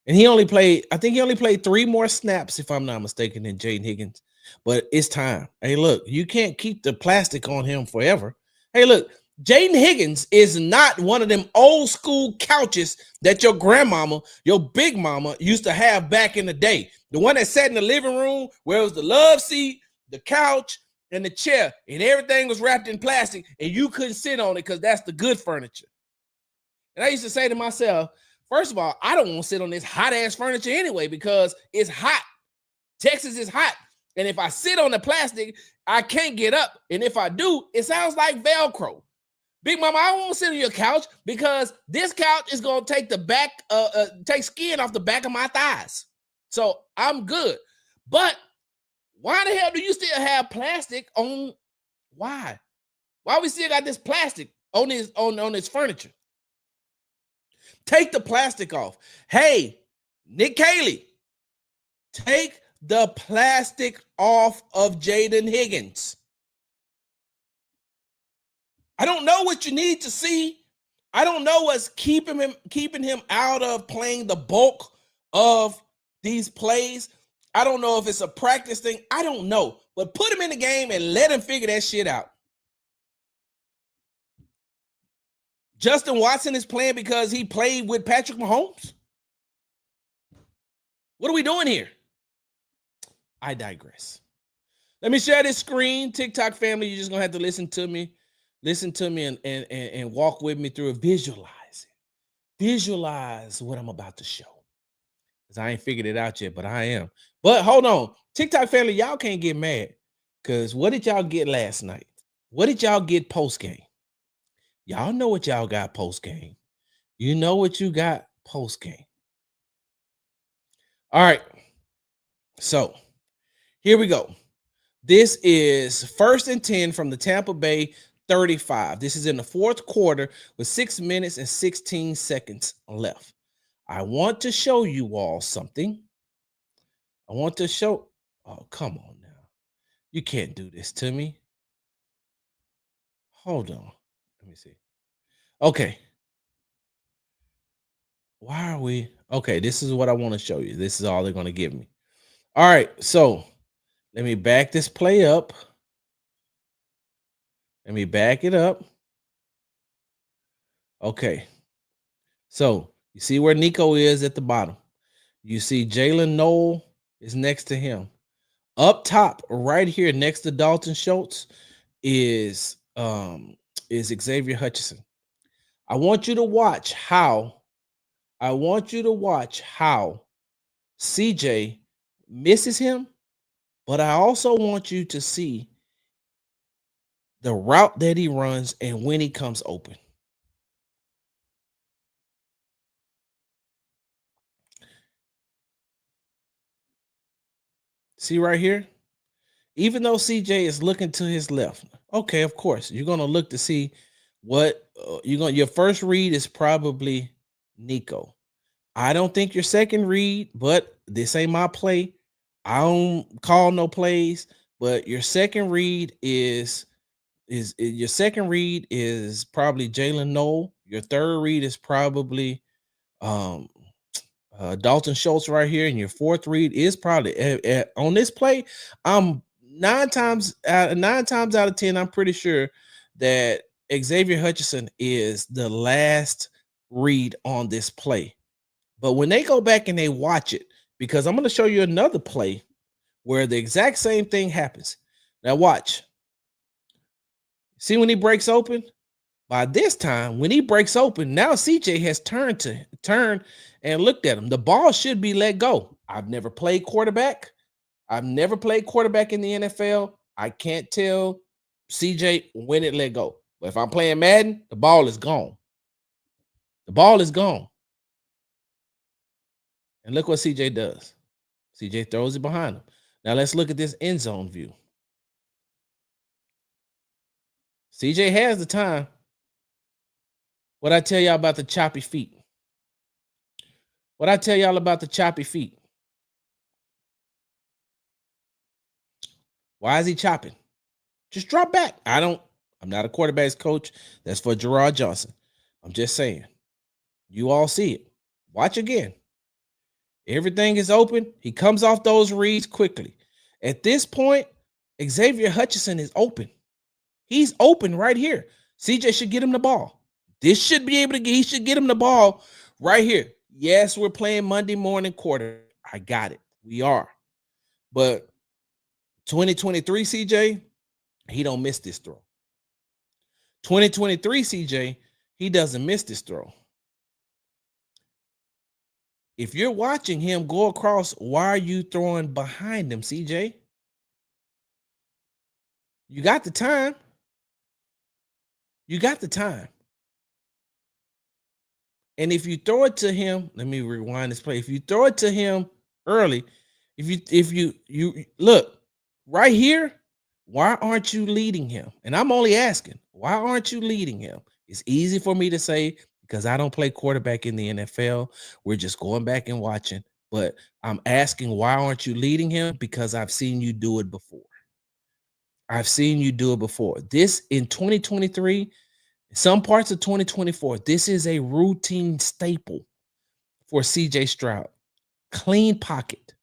and I think he only played 3 more snaps, if I'm not mistaken, than Jaden Higgins. But it's time. Hey, look, you can't keep the plastic on him forever. Hey, look, Jaden Higgins is not one of them old school couches that your grandmama, your big mama used to have back in the day. The one that sat in the living room where it was the love seat, the couch, and the chair, and everything was wrapped in plastic, and you couldn't sit on it because that's the good furniture. And I used to say to myself, first of all, I don't want to sit on this hot-ass furniture anyway because it's hot. Texas is hot. And if I sit on the plastic, I can't get up. And if I do, it sounds like Velcro. Big mama, I won't sit on your couch because this couch is going to take take skin off the back of my thighs. So I'm good. But why the hell do you still have plastic on? Why? Why we still got this plastic on this furniture? Take the plastic off. Hey, Nick Caley, take the plastic off of Jaden Higgins. I don't know what you need to see. I don't know what's keeping him out of playing the bulk of these plays. I don't know if it's a practice thing. I don't know. But put him in the game and let him figure that shit out. Justin Watson is playing because he played with Patrick Mahomes. What are we doing here? I digress. Let me share this screen. TikTok family, you're just going to have to listen to me. Listen to me and walk with me through it. Visualize it. Visualize what I'm about to show. Because I ain't figured it out yet, but I am. But hold on. TikTok family, y'all can't get mad. Because what did y'all get last night? What did y'all get post-game? Y'all know what y'all got post-game. You know what you got post-game. All right. So, here we go. This is 1st and 10 from the Tampa Bay 35. This is in the fourth quarter with 6 minutes and 16 seconds left. I want to show you all something. Oh, come on now. You can't do this to me. Hold on. Let me see. Okay. Why are we? Okay, this is what I want to show you. This is all they're going to give me. All right, so let me back this play up. Let me back it up. Okay. So you see where Nico is at the bottom. You see Jalen Noel is next to him. Up top, right here next to Dalton Schultz, is Xavier Hutchinson. I want you to watch how CJ misses him, but I also want you to see the route that he runs and when he comes open. See right here? Even though CJ is looking to his left, okay, of course, you're going to look to see what your first read is probably Nico. I don't think your second read, but this ain't my play. I don't call no plays, but your second read is probably Jalen Noel. Your third read is probably Dalton Schultz right here, and your fourth read is probably on this play. I'm 9 times out of 10. I'm pretty sure that Xavier Hutchinson is the last read on this play. But when they go back and they watch it, because I'm going to show you another play where the exact same thing happens. Now watch. See when he breaks open? By this time, when he breaks open, now CJ has turned and looked at him. The ball should be let go. I've never played quarterback. I've never played quarterback in the NFL. I can't tell CJ when it let go. But if I'm playing Madden, the ball is gone. The ball is gone. And look what CJ does. CJ throws it behind him. Now let's look at this end zone view. CJ has the time. What I tell y'all about the choppy feet? What I tell y'all about the choppy feet? Why is he chopping? Just drop back. I'm not a quarterback's coach. That's for Gerard Johnson. I'm just saying. You all see it. Watch again. Everything is open. He comes off those reads quickly. At this point, Xavier Hutchinson is open. He's open right here. CJ should get him the ball. This should be able to get, he should get him the ball right here. Yes, we're playing Monday morning quarter. I got it. We are. But 2023 CJ, he don't miss this throw. 2023 CJ, he doesn't miss this throw. If you're watching him go across, why are you throwing behind him, CJ? You got the time. You got the time. And if you throw it to him, let me rewind this play. If you throw it to him early, if you look right here, why aren't you leading him? And I'm only asking, why aren't you leading him? It's easy for me to say because I don't play quarterback in the NFL. We're just going back and watching. But I'm asking, why aren't you leading him? Because I've seen you do it before. I've seen you do it before. This in 2023, some parts of 2024, this is a routine staple for CJ Stroud. Clean pocket,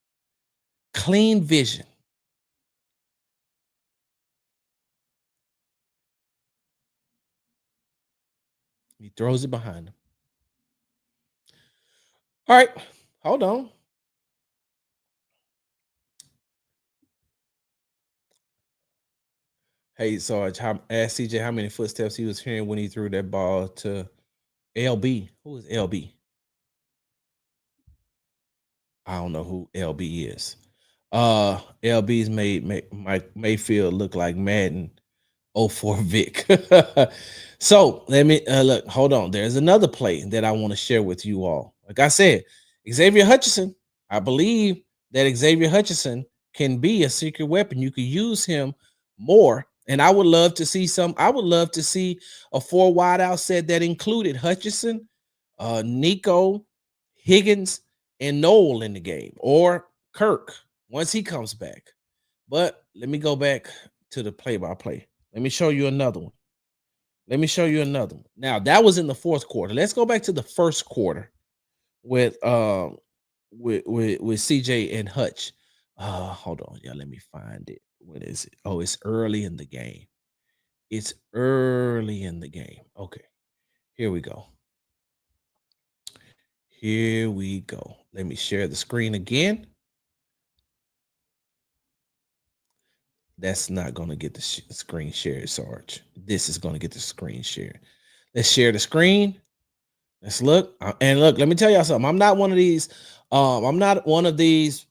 clean vision. He throws it behind him. All right, hold on. Hey, Sarge, ask CJ how many footsteps he was hearing when he threw that ball to LB. Who is LB? I don't know who LB is. LB's made Mayfield look like Madden 04 Vic. So let me look. Hold on. There's another play that I want to share with you all. Like I said, Xavier Hutchinson. I believe that Xavier Hutchinson can be a secret weapon. You could use him more. And I would love to see I would love to see a 4 wide out set that included Hutchinson, Nico, Higgins, and Noel in the game, or Kirk once he comes back. But let me go back to the play-by-play. Let me show you another one. Let me show you another one. Now, that was in the fourth quarter. Let's go back to the first quarter with CJ and Hutch. Hold on, y'all. Let me find it. What is it? Oh, it's early in the game. It's early in the game. Okay, here we go. Here we go. Let me share the screen again. That's not going to get the screen shared, Sarge. This is going to get the screen shared. Let's share the screen. Let's look. And look, let me tell y'all something. I'm not one of these. I'm not one of these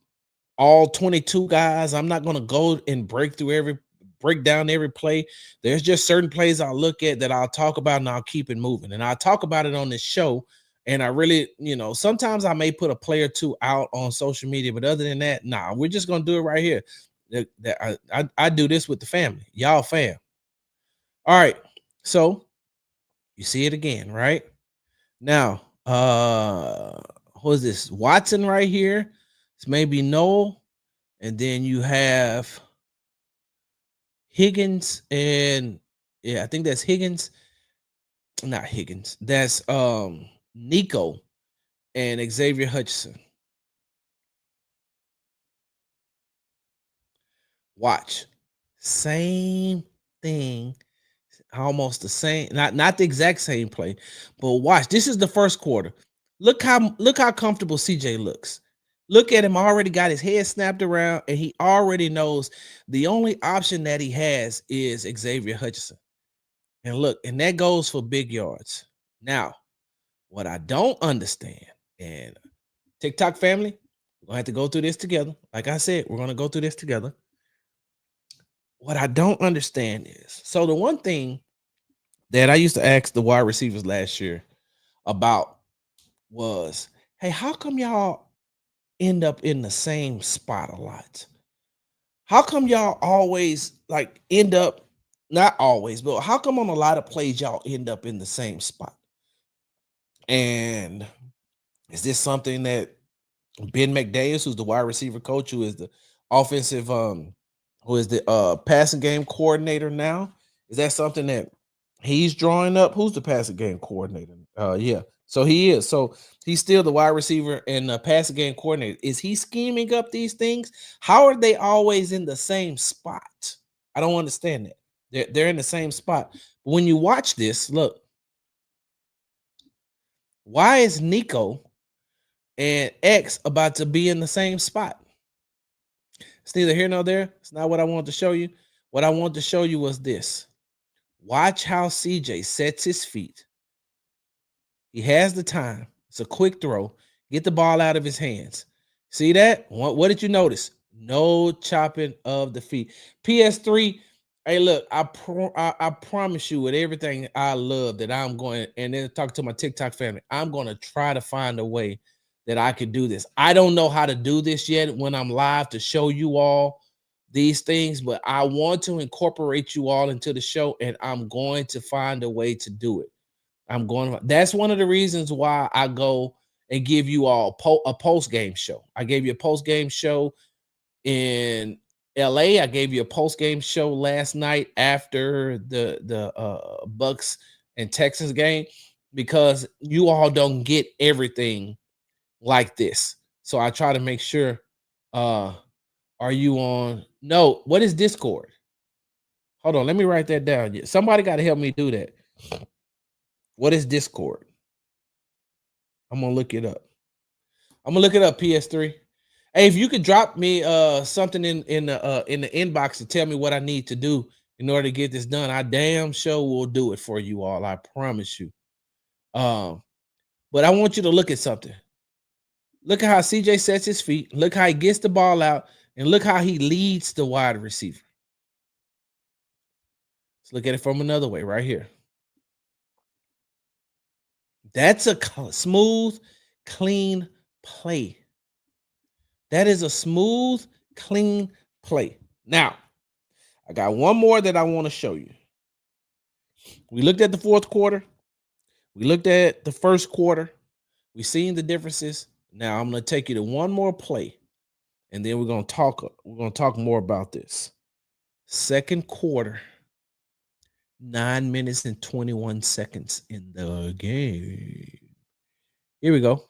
all 22 guys. I'm not going to go and break down every play. There's just certain plays I'll look at that I'll talk about and I'll keep it moving. And I'll talk about it on this show. And I really, sometimes I may put a play or two out on social media, but other than that, nah, we're just going to do it right here. I do this with the family. Y'all fam. All right. So you see it again, right? Now, who is this? Watson right here. It's maybe Noel. And then you have Higgins and I think that's Higgins. Not Higgins. That's Nico and Xavier Hutchinson. Watch. Same thing. Almost the same. Not the exact same play, but watch. This is the first quarter. Look how comfortable CJ looks. Look at him, already got his head snapped around, and he already knows the only option that he has is Xavier Hutchinson. And look, and that goes for big yards. Now, what I don't understand, and TikTok family, we're gonna have to go through this together. Like I said, we're gonna go through this together. What I don't understand is, so the one thing that I used to ask the wide receivers last year about was, hey, how come y'all end up in the same spot a lot? How come y'all always like end up, not always, but how come on a lot of plays y'all end up in the same spot? And is this something that Ben McDaniels, who's the wide receiver coach, who is the offensive, who is the passing game coordinator now, is that something that he's drawing up? Who's the passing game coordinator? Yeah, so he is. So he's still the wide receiver and passing game coordinator. Is he scheming up these things? How are they always in the same spot? I don't understand that. They're in the same spot. But when you watch this, look, why is Nico and X about to be in the same spot? It's neither here nor there. It's not what I wanted to show you. What I wanted to show you was this. Watch how CJ sets his feet. He has the time. It's a quick throw. Get the ball out of his hands. See that? What did you notice? No chopping of the feet. PS3, hey, look, I promise you with everything I love that I'm going, and then talk to my TikTok family, I'm going to try to find a way that I could do this. I don't know how to do this yet when I'm live to show you all these things, but I want to incorporate you all into the show, and I'm going to find a way to do it. That's one of the reasons why I go and give you all a post-game show. I gave you a post-game show in LA. I gave you a post-game show last night after the Bucks and Texans game, because you all don't get everything like this. So I try to make sure, are you on? No, what is Discord? Hold on, let me write that down. Somebody got to help me do that. What is Discord? I'm gonna look it up. I'm gonna look it up, PS3. Hey, if you could drop me something in the inbox to tell me what I need to do in order to get this done, I damn sure will do it for you all. I promise you. But I want you to look at something. Look at how CJ sets his feet. Look how he gets the ball out, and look how he leads the wide receiver. Let's look at it from another way right here. That's a smooth, clean play. That is a smooth, clean play. Now, I got one more that I want to show you. We looked at the fourth quarter. We looked at the first quarter. We seen the differences. Now I'm going to take you to one more play, and then we're going to talk more about this. Second quarter, 9 minutes and 21 seconds in the game. Here we go.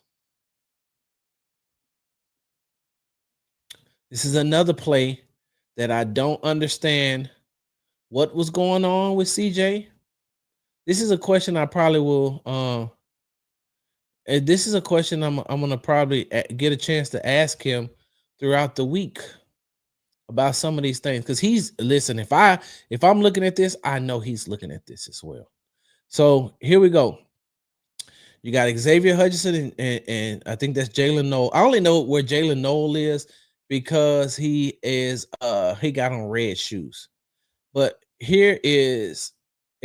This is another play that I don't understand what was going on with CJ. This is a question I probably will this is a question I'm gonna probably get a chance to ask him throughout the week about some of these things, because listen, if I'm looking at this, I know he's looking at this as well. So here we go. You got Xavier Hutchinson and I think that's Jalen Noel. I only know where Jalen Noel is because he got on red shoes. But here is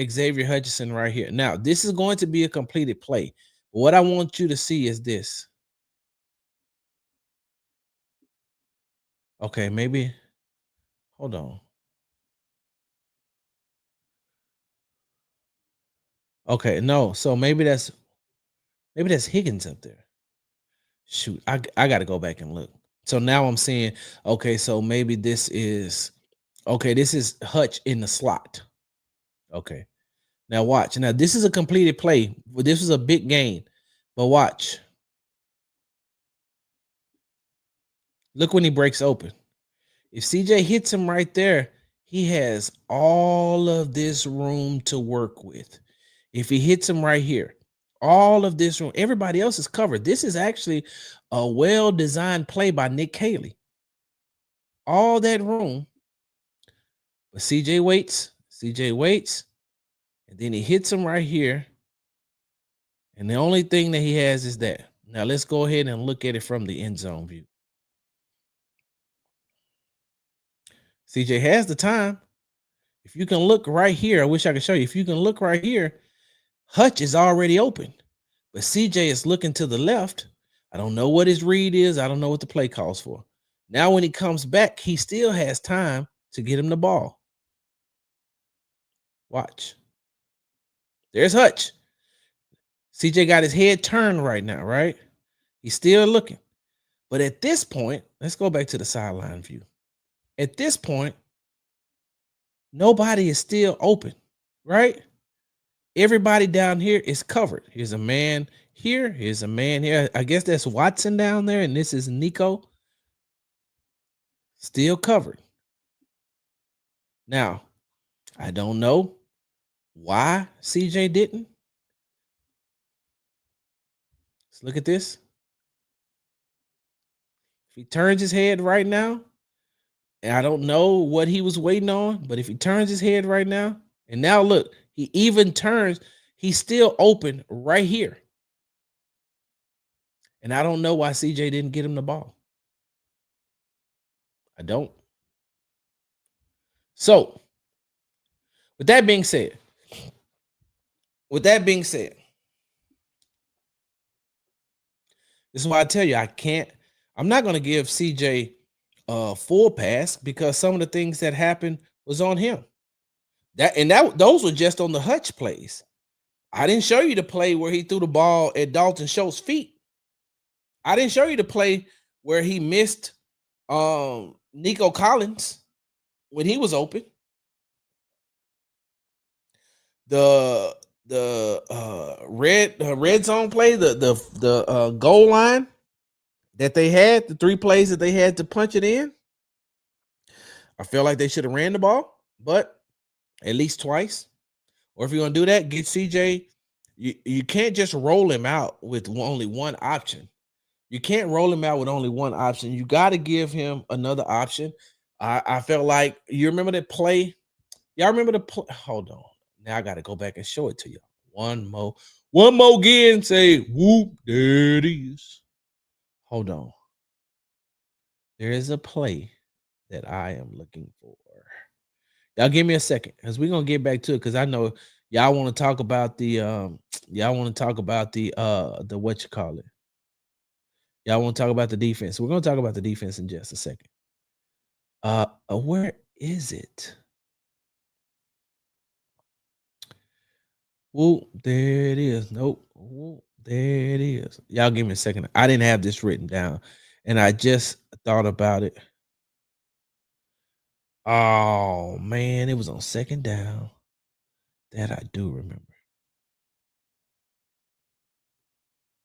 Xavier Hutchinson right here. Now, this is going to be a completed play. What I want you to see is this. Okay, maybe. Hold on. Okay, no. So maybe that's Higgins up there. Shoot, I got to go back and look. So now I'm seeing, okay, so maybe this is Hutch in the slot. Okay. Now watch. Now this is a completed play. This was a big gain. But watch. Look when he breaks open. If CJ hits him right there, he has all of this room to work with. If he hits him right here, all of this room, everybody else is covered. This is actually a well-designed play by Nick Haley. All that room. But CJ waits, And then he hits him right here. And the only thing that he has is that. Now let's go ahead and look at it from the end zone view. CJ has the time. If you can look right here, I wish I could show you. If you can look right here, Hutch is already open, but CJ is looking to the left. I don't know what his read is. I don't know what the play calls for. Now, when he comes back, he still has time to get him the ball. Watch. There's Hutch. CJ got his head turned right now, right? He's still looking. But at this point, let's go back to the sideline view. At this point, nobody is still open, right? Everybody down here is covered. Here's a man here. Here's a man here. I guess that's Watson down there, and this is Nico. Still covered. Now, I don't know why CJ didn't. Let's look at this. If he turns his head right now, and I don't know what he was waiting on, but if he turns his head right now, and now look, he even turns, he's still open right here. And I don't know why CJ didn't get him the ball. I don't. So, with that being said, this is why I tell you I'm not going to give CJ a full pass because some of the things that happened was on him. Those were just on the Hutch plays. I didn't show you the play where he threw the ball at Dalton Schultz's feet. I didn't show you the play where he missed Nico Collins when he was open. The red zone play, the goal line that they had, the 3 plays that they had to punch it in. I feel like they should have ran the ball, but at least twice. Or if you're gonna do that, get CJ. You can't just roll him out with only one option. You can't roll him out with only one option. You got to give him another option. I felt like, you remember that play? Y'all remember the play? Hold on. Now I got to go back and show it to you. One more again. Say, whoop, there it is. Hold on. There is a play that I am looking for. Y'all give me a second, because we're going to get back to it, because I know y'all want to talk about the what you call it. Y'all want to talk about the defense. We're going to talk about the defense in just a second. Where is it? Whoa, there it is. Nope. Whoa, there it is. Y'all give me a second. I didn't have this written down, and I just thought about it. Oh, man, it was on second down. That I do remember.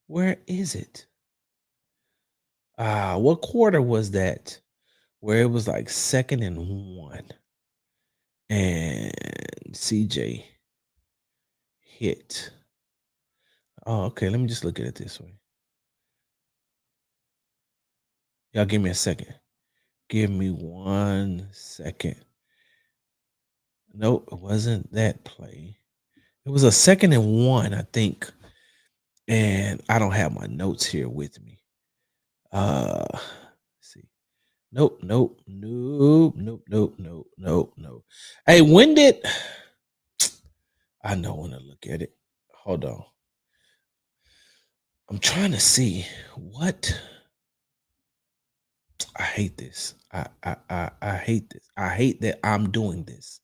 Where is it? What quarter was that? Where it was like 2nd and 1. And CJ hit. Oh, okay. Let me just look at it this way. Y'all give me a second. Give me 1 second. Nope, it wasn't that play. It was a 2nd and 1, I think. And I don't have my notes here with me. Let's see. Nope. Hey, when did I know when to look at it? Hold on. I'm trying to see what. I hate this. I hate this. I hate that I'm doing this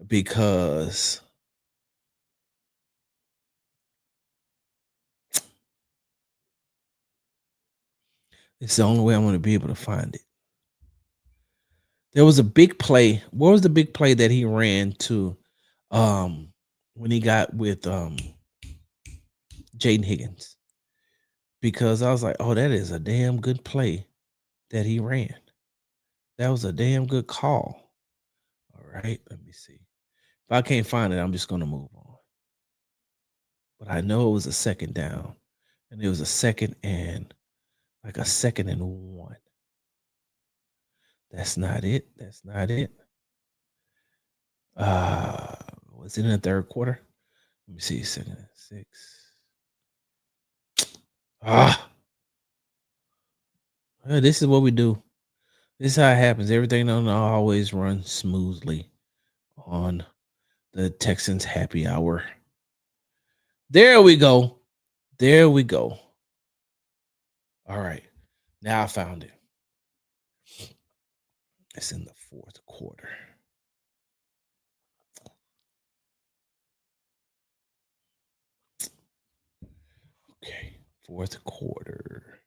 because it's the only way I'm going to be able to find it. There was a big play. What was the big play that he ran to when he got with Jaden Higgins? Because I was like, oh, that is a damn good play that he ran. That was a damn good call. All right, let me see. If I can't find it, I'm just going to move on. But I know it was a 2nd down, and it was a 2nd and 1. That's not it. is it in the third quarter? Let me see. Second and 6. This is what we do. This is how it happens. Everything don't always run smoothly on the Texans happy hour. There we go. There we go. All right. Now I found it. It's in the fourth quarter. Okay. Fourth quarter.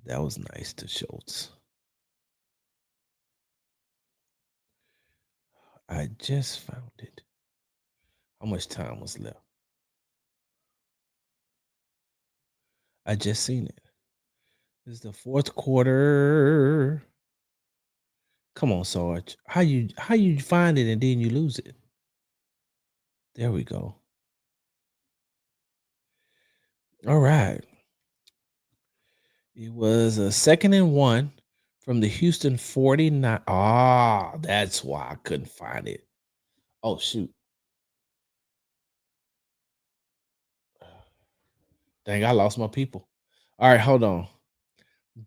That was nice to Schultz. I just found it. How much time was left? I just seen it. This is the fourth quarter. Come on, Sarge. How you find it and then you lose it? There we go. All right. It was a 2nd and 1 from the Houston 49. That's why I couldn't find it. Oh, shoot. Dang, I lost my people. All right, hold on.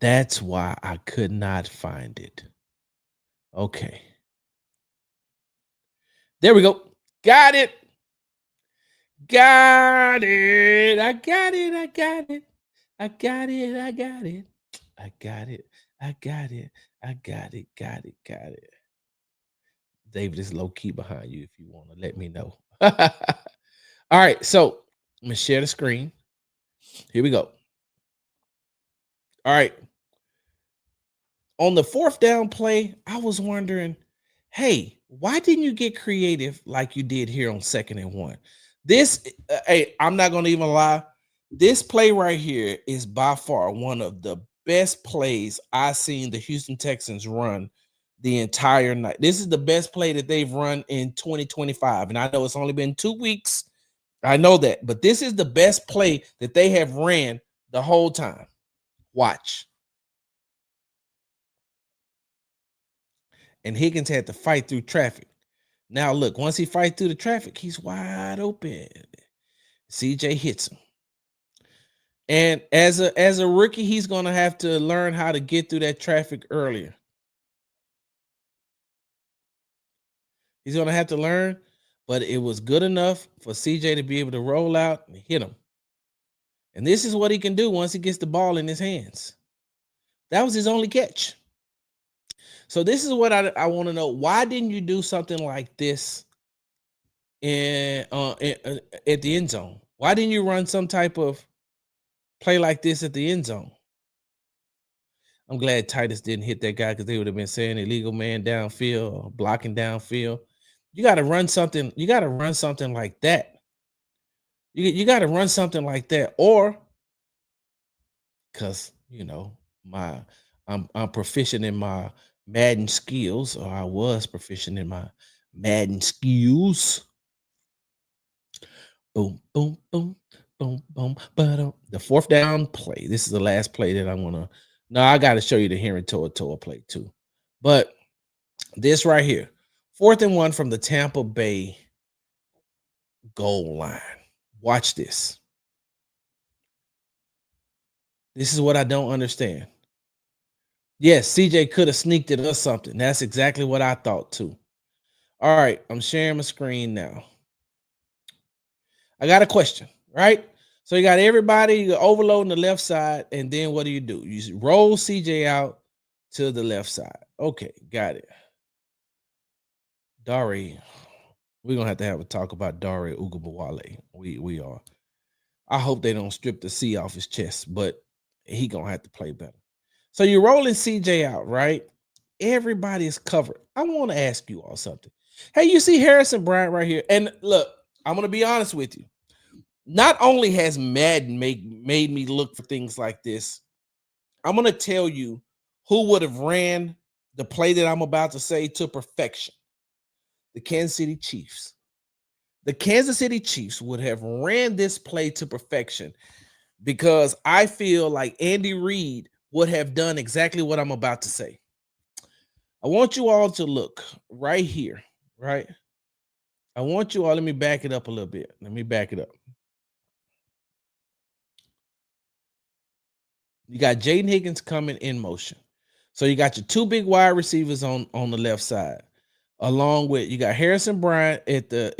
That's why I could not find it. Okay. There we go. Got it. Got it. I got it. I got it. I got it. I got it. I got it. I got it. I got it. Got it. Got it. David is low key behind you if you want to let me know. All right. So I'm going to share the screen. Here we go. All right. On the 4th down play, I was wondering, hey, why didn't you get creative like you did here on 2nd and 1? This, hey, I'm not going to even lie. This play right here is by far one of the best plays I've seen the Houston Texans run the entire night. This is the best play that they've run in 2025. And I know it's only been 2 weeks. I know that. But this is the best play that they have ran the whole time. Watch. And Higgins had to fight through traffic. Now, look, once he fights through the traffic, he's wide open. CJ hits him. And as a rookie, he's going to have to learn how to get through that traffic earlier. He's going to have to learn, but it was good enough for CJ to be able to roll out and hit him. And this is what he can do once he gets the ball in his hands. That was his only catch. So this is what I want to know. Why didn't you do something like this at the end zone? Why didn't you run some type of play like this at the end zone? I'm glad Titus didn't hit that guy because they would have been saying illegal man downfield or blocking downfield. You got to run something. You got to run something like that. You got to run something like that, or because I'm proficient in my Madden skills, or I was proficient in my Madden skills. Boom, boom, boom, boom, boom. But the 4th down play. This is the last play that I want to. No, I got to show you the Henry Toa play too. But this right here, 4th and 1 from the Tampa Bay goal line. Watch this. This is what I don't understand. Yes, CJ could have sneaked it or something. That's exactly what I thought too. All right, I'm sharing my screen now. I got a question, right? So you got everybody, you're overloading the left side, and then what do? You roll CJ out to the left side. Okay, got it. Dare, we're going to have a talk about Dare Ugabawale. We are. I hope they don't strip the C off his chest, but he going to have to play better. So you're rolling CJ out, right? Everybody is covered. I want to ask you all something. Hey, you see Harrison Bryant right here? And look, I'm going to be honest with you. Not only has Madden made me look for things like this, I'm going to tell you who would have ran the play that I'm about to say to perfection. The Kansas City Chiefs. The Kansas City Chiefs would have ran this play to perfection because I feel like Andy Reid would have done exactly what I'm about to say. I want you all to look right here, right? I want you all, let me back it up a little bit. Let me back it up. You got Jaden Higgins coming in motion. So you got your two big wide receivers on the left side, along with you got Harrison Bryant at the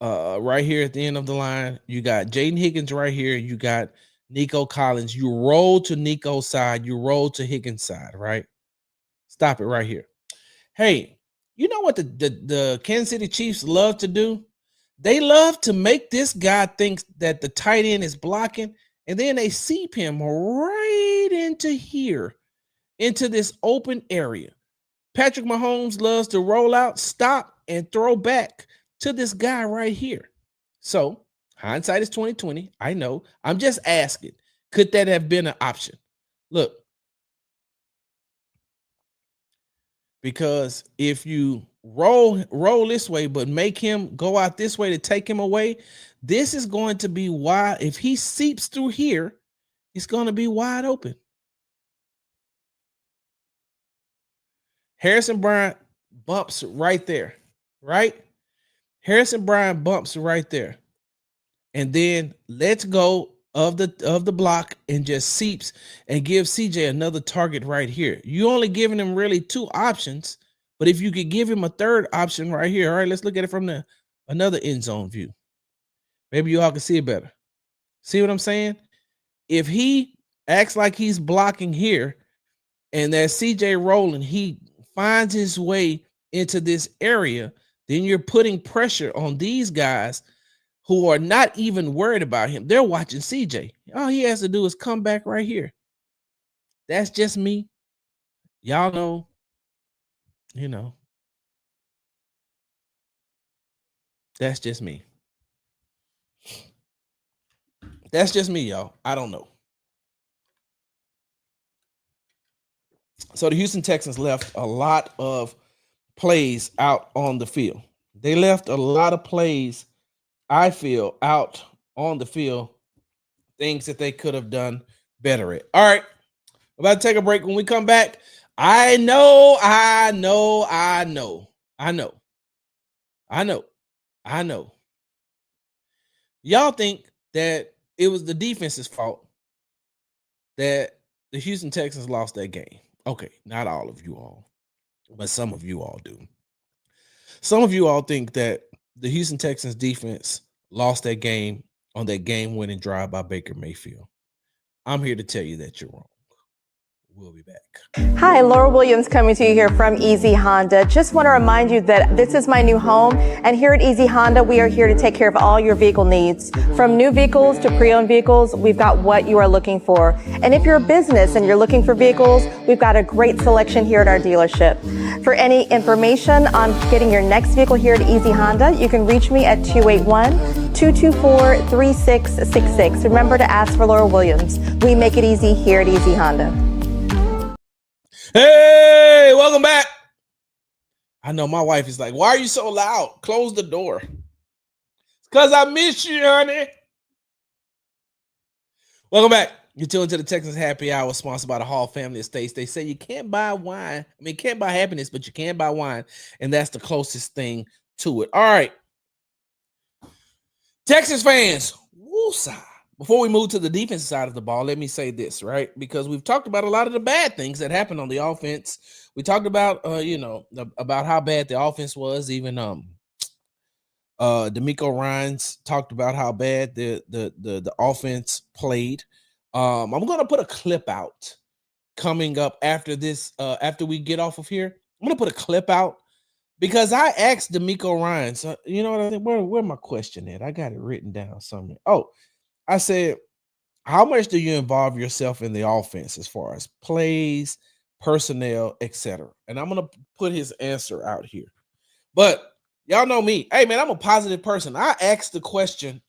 right here at the end of the line. You got Jaden Higgins right here. You got Nico Collins. You roll to Nico's side. You roll to Higgins' side, right? Stop it right here. Hey, you know what the Kansas City Chiefs love to do? They love to make this guy think that the tight end is blocking, and then they seep him right into here, into this open area. Patrick Mahomes loves to roll out, stop, and throw back to this guy right here. So, hindsight is 2020. I know. I'm just asking, could that have been an option? Look, because if you roll this way, but make him go out this way to take him away, this is going to be wide. If he seeps through here, it's going to be wide open. Harrison Bryant bumps right there, right? Harrison Bryant bumps right there. And then let's go of the block and just seeps and give CJ another target right here. You only giving him really two options, but if you could give him a third option right here, all right, let's look at it from another end zone view. Maybe you all can see it better. See what I'm saying? If he acts like he's blocking here and that CJ rolling, he finds his way into this area, then you're putting pressure on these guys who are not even worried about him. They're watching CJ. All he has to do is come back right here. That's just me. Y'all know, that's just me. That's just me, y'all. I don't know. So the Houston Texans left a lot of plays out on the field. They left a lot of plays, I feel, out on the field, things that they could have done better at. All right, we're about to take a break. When we come back, I know. Y'all think that it was the defense's fault that the Houston Texans lost that game. Okay, not all of you all, but some of you all do. Some of you all think that the Houston Texans defense lost that game on that game-winning drive by Baker Mayfield. I'm here to tell you that you're wrong. We'll be back. Hi, Laura Williams coming to you here from Easy Honda. Just want to remind you that this is my new home, and here at Easy Honda, we are here to take care of all your vehicle needs. From new vehicles to pre-owned vehicles, we've got what you are looking for. And if you're a business and you're looking for vehicles, we've got a great selection here at our dealership. For any information on getting your next vehicle here at Easy Honda, you can reach me at 281-224-3666. Remember to ask for Laura Williams. We make it easy here at Easy Honda. Hey, welcome back. I know my wife is like, why are you so loud? Close the door. It's because I miss you, honey. Welcome back. You're tuned to the Texans Happy Hour, sponsored by the Hall Family Estates. They say you can't buy wine. Can't buy happiness, but you can buy wine. And that's the closest thing to it. All right. Texas fans, woosah. Before we move to the defensive side of the ball, let me say this, right? Because we've talked about a lot of the bad things that happened on the offense. We talked about, about how bad the offense was. Even D'Amico Ryans talked about how bad the offense played. I'm going to put a clip out coming up after this. After we get off of here, I'm going to put a clip out because I asked D'Amico Ryans. You know what I think? Where my question at? I got it written down somewhere. Oh. I said, how much do you involve yourself in the offense as far as plays, personnel, etc.? And I'm going to put his answer out here. But y'all know me. Hey, man, I'm a positive person. I asked the question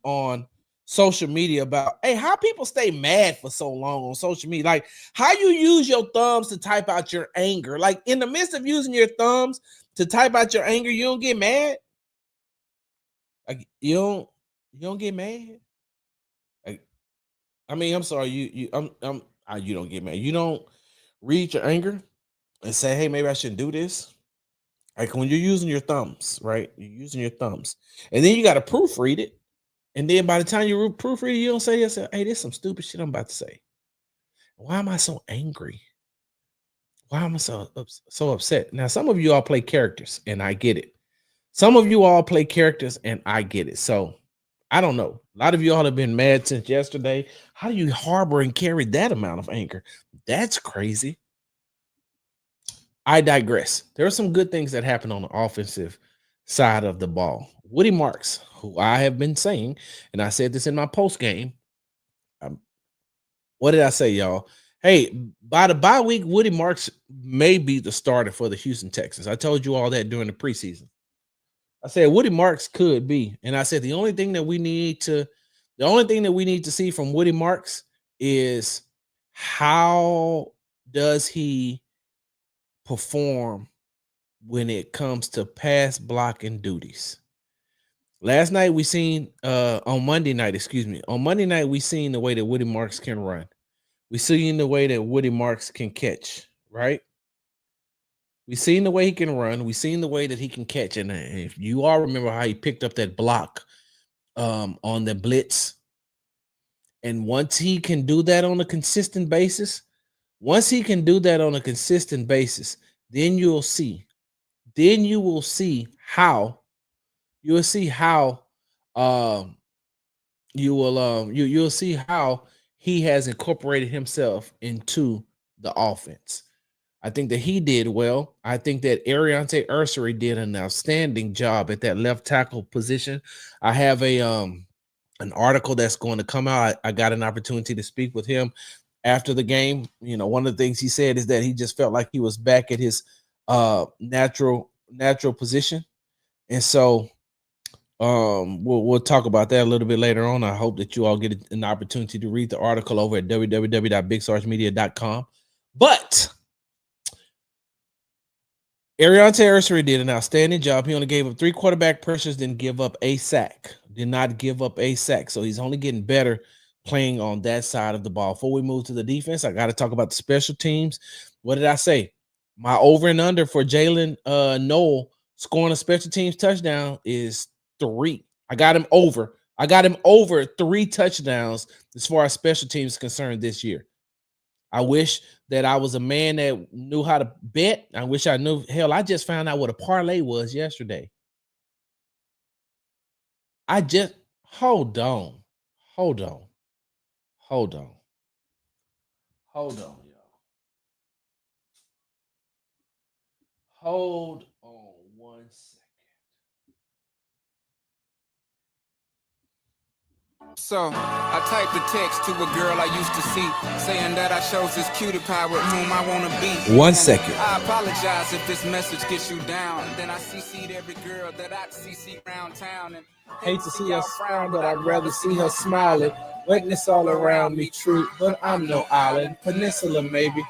on social media about, hey, how people stay mad for so long on social media. Like, how you use your thumbs to type out your anger. Like, in the midst of using your thumbs to type out your anger, you don't get mad? Like, you don't get mad? I'm sorry. You don't get mad. You don't read your anger and say, hey, maybe I shouldn't do this. Like when you're using your thumbs, right? You're using your thumbs, and then you got to proofread it. And then by the time you proofread it, you don't say to yourself, hey, there's some stupid shit I'm about to say. Why am I so angry? Why am I so upset? Now, some of you all play characters, and I get it. Some of you all play characters, and I get it. So I don't know. A lot of you all have been mad since yesterday. How do you harbor and carry that amount of anger? That's crazy. I digress. There are some good things that happen on the offensive side of the ball. Woody Marks, who I have been saying, and I said this in my post game. What did I say, y'all? Hey, by the bye week, Woody Marks may be the starter for the Houston Texans. I told you all that during the preseason. I said Woody Marks could be, and I said the only thing that we need to see from Woody Marks is how does he perform when it comes to pass blocking duties. Last night we seen on Monday night we seen the way that Woody Marks can run. We seen the way that Woody Marks can catch, right? We seen the way he can run. We seen the way that he can catch. And if you all remember how he picked up that block on the blitz, and once he can do that on a consistent basis, then you will see how you'll see how he has incorporated himself into the offense. I think that he did well. I think that Ariante Ursary did an outstanding job at that left tackle position. I have an article that's going to come out. I got an opportunity to speak with him after the game. You know, one of the things he said is that he just felt like he was back at his natural position. And so we'll talk about that a little bit later on. I hope that you all get an opportunity to read the article over at www.bigsargemedia.com. But Ariante Ursary did an outstanding job. He only gave up 3 quarterback pressures, didn't give up a sack. Did not give up a sack. So he's only getting better playing on that side of the ball. Before we move to the defense, I got to talk about the special teams. What did I say? My over and under for Jalen Noel scoring a special teams touchdown is 3. I got him over 3 touchdowns as far as special teams is concerned this year. I wish that I was a man that knew how to bet. I wish I knew. Hell, I just found out what a parlay was yesterday. Hold on, y'all. Hold on, one second. So, I typed a text to a girl I used to see, saying that I chose this cutie pie with whom I want to be. 1 second. I apologize if this message gets you down. And then I CC'd every girl that I'd CC around town. And hate to see her frown, but I'd rather see her smiling. Wetness all around me, true, but I'm no island. Peninsula, maybe.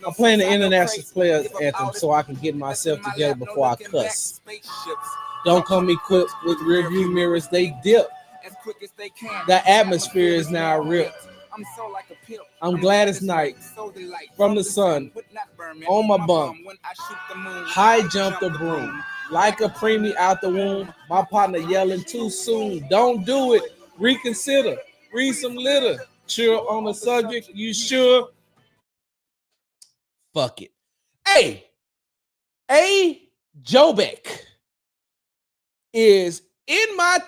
I'm playing the international players anthem so I can get myself together before I cuss. Don't come equipped with rearview mirrors, they dip. As quick as they can. The atmosphere is now ripped. I'm glad it's night. From the sun, on my bum, high jump the broom. Like a preemie out the womb, my partner yelling too soon. Don't do it. Reconsider. Read some litter. Sure on the subject. You sure? Fuck it. Hey, Jobeck is in my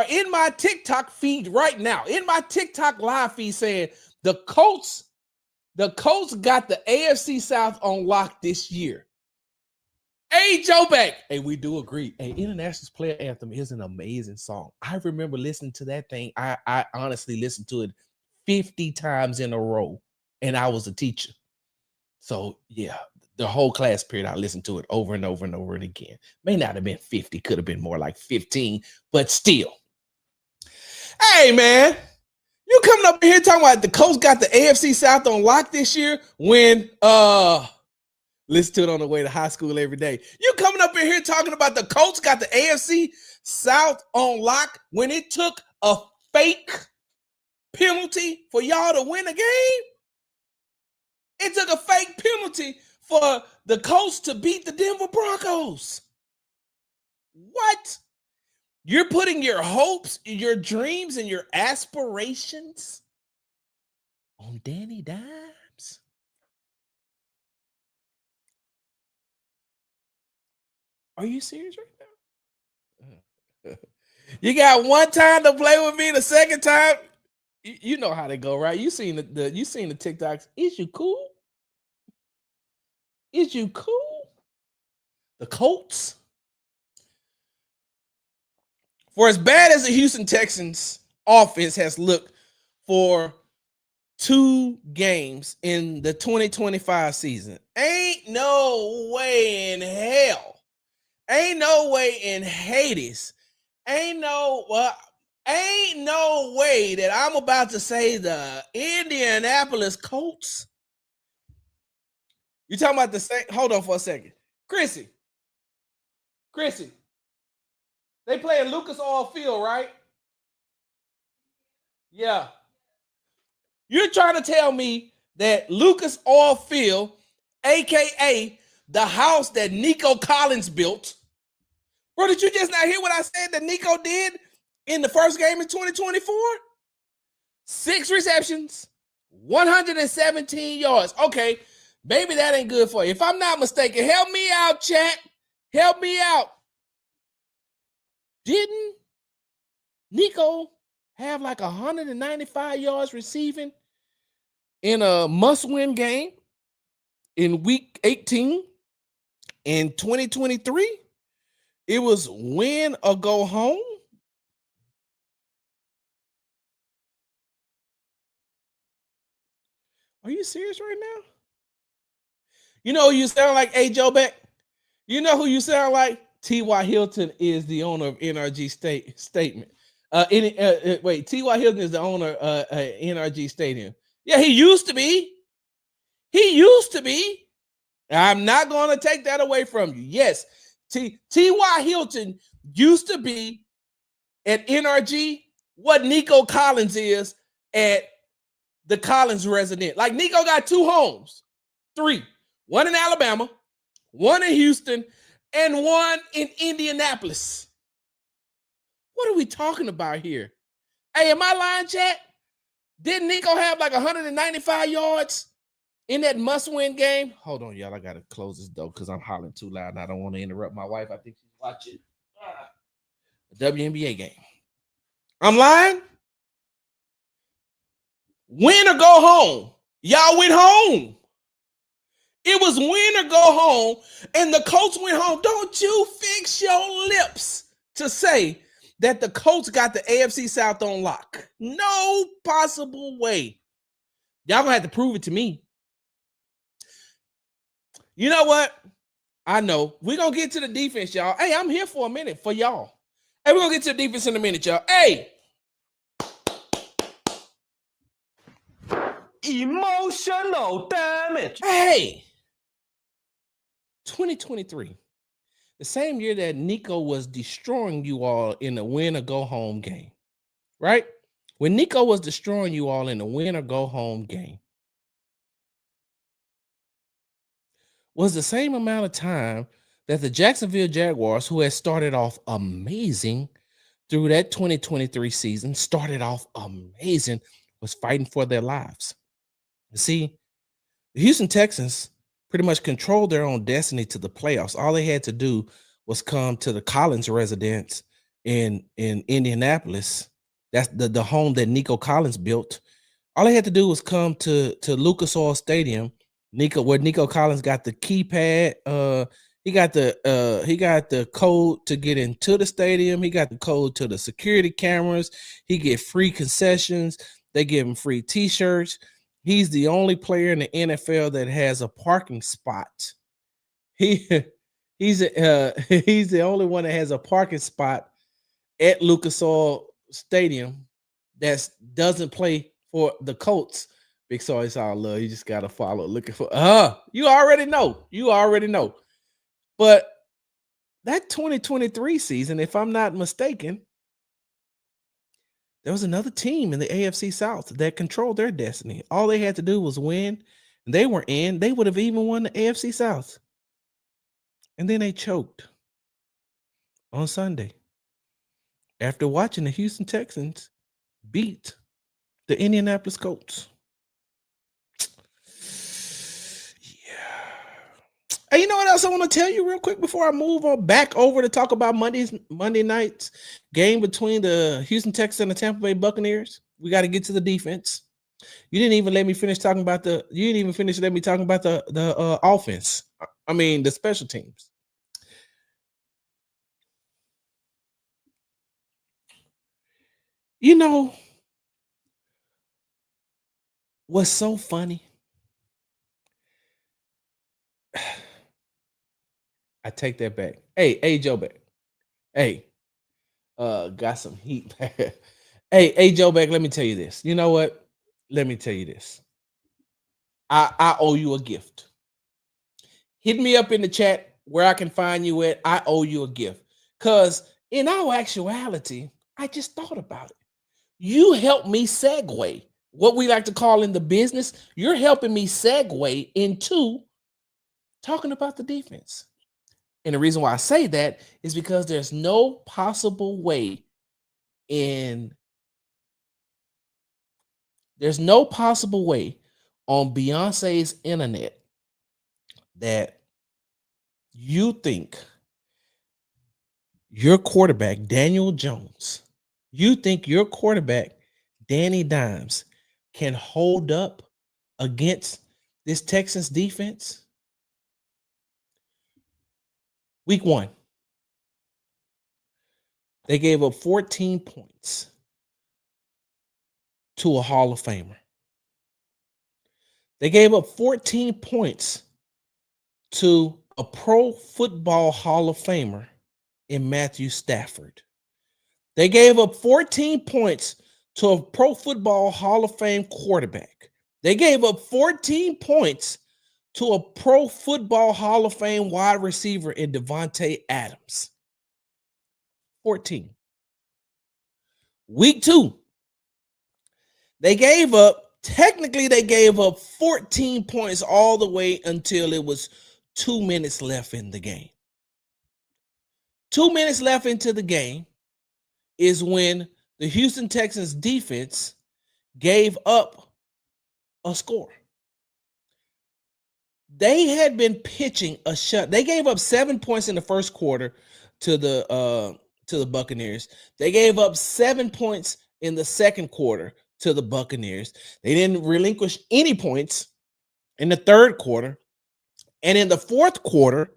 in my TikTok feed right now, in my TikTok live feed saying the Colts got the AFC South on lock this year. Hey, Jobeck. Hey, we do agree. Hey, International's Player Anthem is an amazing song. I remember listening to that thing. I honestly listened to it 50 times in a row, and I was a teacher. So, yeah, the whole class period, I listened to it over and over and over and again. May not have been 50, could have been more like 15, but still. Hey, man, you coming up here talking about the Colts got the AFC South on lock this year when, listen to it on the way to high school every day. You coming up in here talking about the Colts got the AFC South on lock when it took a fake penalty for y'all to win a game? It took a fake penalty for the Colts to beat the Denver Broncos. What? You're putting your hopes, your dreams, and your aspirations on Danny Dimes? Are you serious right now? You got one time to play with me, the second time, you know how they go, right? You seen the TikToks. Is you cool? Is you cool? The Colts. For as bad as the Houston Texans offense has looked for 2 games in the 2025 season, ain't no way in hell, ain't no way in Hades, ain't no way that I'm about to say the Indianapolis Colts. You talking about the same? Hold on for a second. Chrissy. They play in Lucas Oil Field, right? Yeah. You're trying to tell me that Lucas Oil Field, a.k.a. the house that Nico Collins built. Bro, did you just not hear what I said that Nico did in the first game in 2024? 6 receptions, 117 yards. Okay, maybe that ain't good for you. If I'm not mistaken, help me out, chat. Help me out. Didn't Nico have like 195 yards receiving in a must-win game in week 18 in 2023? It was win or go home. Are you serious right now? You know who you sound like, A. Joe Beck? You know who you sound like? T.Y. Hilton is the owner of NRG Statement. Wait, T.Y. Hilton is the owner of NRG Stadium. Yeah, he used to be. I'm not going to take that away from you. Yes, T.Y. Hilton used to be at NRG what Nico Collins is at the Collins resident. Like Nico got 2 homes, 3. One in Alabama, one in Houston, and one in Indianapolis. What are we talking about here? Hey, am I lying, chat? Didn't Nico have like 195 yards in that must-win game? Hold on, y'all. I got to close this door because I'm hollering too loud and I don't want to interrupt my wife. I think she's watching a WNBA game. I'm lying? Win or go home. Y'all went home. It was win or go home, and the Colts went home. Don't you fix your lips to say that the Colts got the AFC South on lock. No possible way. Y'all gonna have to prove it to me. You know what? I know. We're gonna get to the defense, y'all. Hey, I'm here for a minute for y'all. Hey, we're gonna get to the defense in a minute, y'all. Hey. Emotional damage. Hey. 2023, the same year that Nico was destroying you all in the win or go home game, right? When Nico was destroying you all in the win or go home game, was the same amount of time that the Jacksonville Jaguars, who had started off amazing through that 2023 season, was fighting for their lives. You see, the Houston Texans pretty much controlled their own destiny to the playoffs. All they had to do was come to the Collins residence in Indianapolis. That's the home that Nico Collins built. All they had to do was come to Lucas Oil Stadium, where Nico Collins got the keypad. He got the code to get into the stadium. He got the code to the security cameras. He get free concessions. They give him free T-shirts. He's the only player in the NFL that has a parking spot. He's the only one that has a parking spot at Lucas Oil Stadium that doesn't play for the Colts. Big Saw, it's all love. You just gotta follow. Looking for you already know. But that 2023 season, if I'm not mistaken, there was another team in the AFC South that controlled their destiny. All they had to do was win and they were in, they would have even won the AFC South. And then they choked on Sunday after watching the Houston Texans beat the Indianapolis Colts. Yeah. Hey, you know what else I want to tell you real quick before I move on back over to talk about Monday night's game between the Houston Texans and the Tampa Bay Buccaneers? We got to get to the defense. You didn't even let me finish talking about the offense. I mean, the special teams. You know what's so funny? I take that back. Hey, Joe back. Hey, got some heat. hey, Joe back. Let me tell you this. You know what? Let me tell you this. I owe you a gift. Hit me up in the chat where I can find you at. I owe you a gift. Because in all actuality, I just thought about it. You helped me segue, what we like to call in the business. You're helping me segue into talking about the defense. And the reason why I say that is because there's no possible way on Beyonce's internet that you think your quarterback, Daniel Jones, you think your quarterback, Danny Dimes, can hold up against this Texans defense? Week 1, they gave up 14 points to a Hall of Famer. They gave up 14 points to a Pro Football Hall of Famer in Matthew Stafford. They gave up 14 points to a Pro Football Hall of Fame quarterback. They gave up 14 points to a Pro Football Hall of Fame wide receiver in Devontae Adams. 14. Week 2, they gave up 14 points all the way until it was 2 minutes left in the game. 2 minutes left into the game is when the Houston Texans defense gave up a score. They had been pitching a shut. They gave up 7 points in the first quarter to the Buccaneers. They gave up 7 points in the second quarter to the Buccaneers. They didn't relinquish any points in the third quarter. And in the fourth quarter,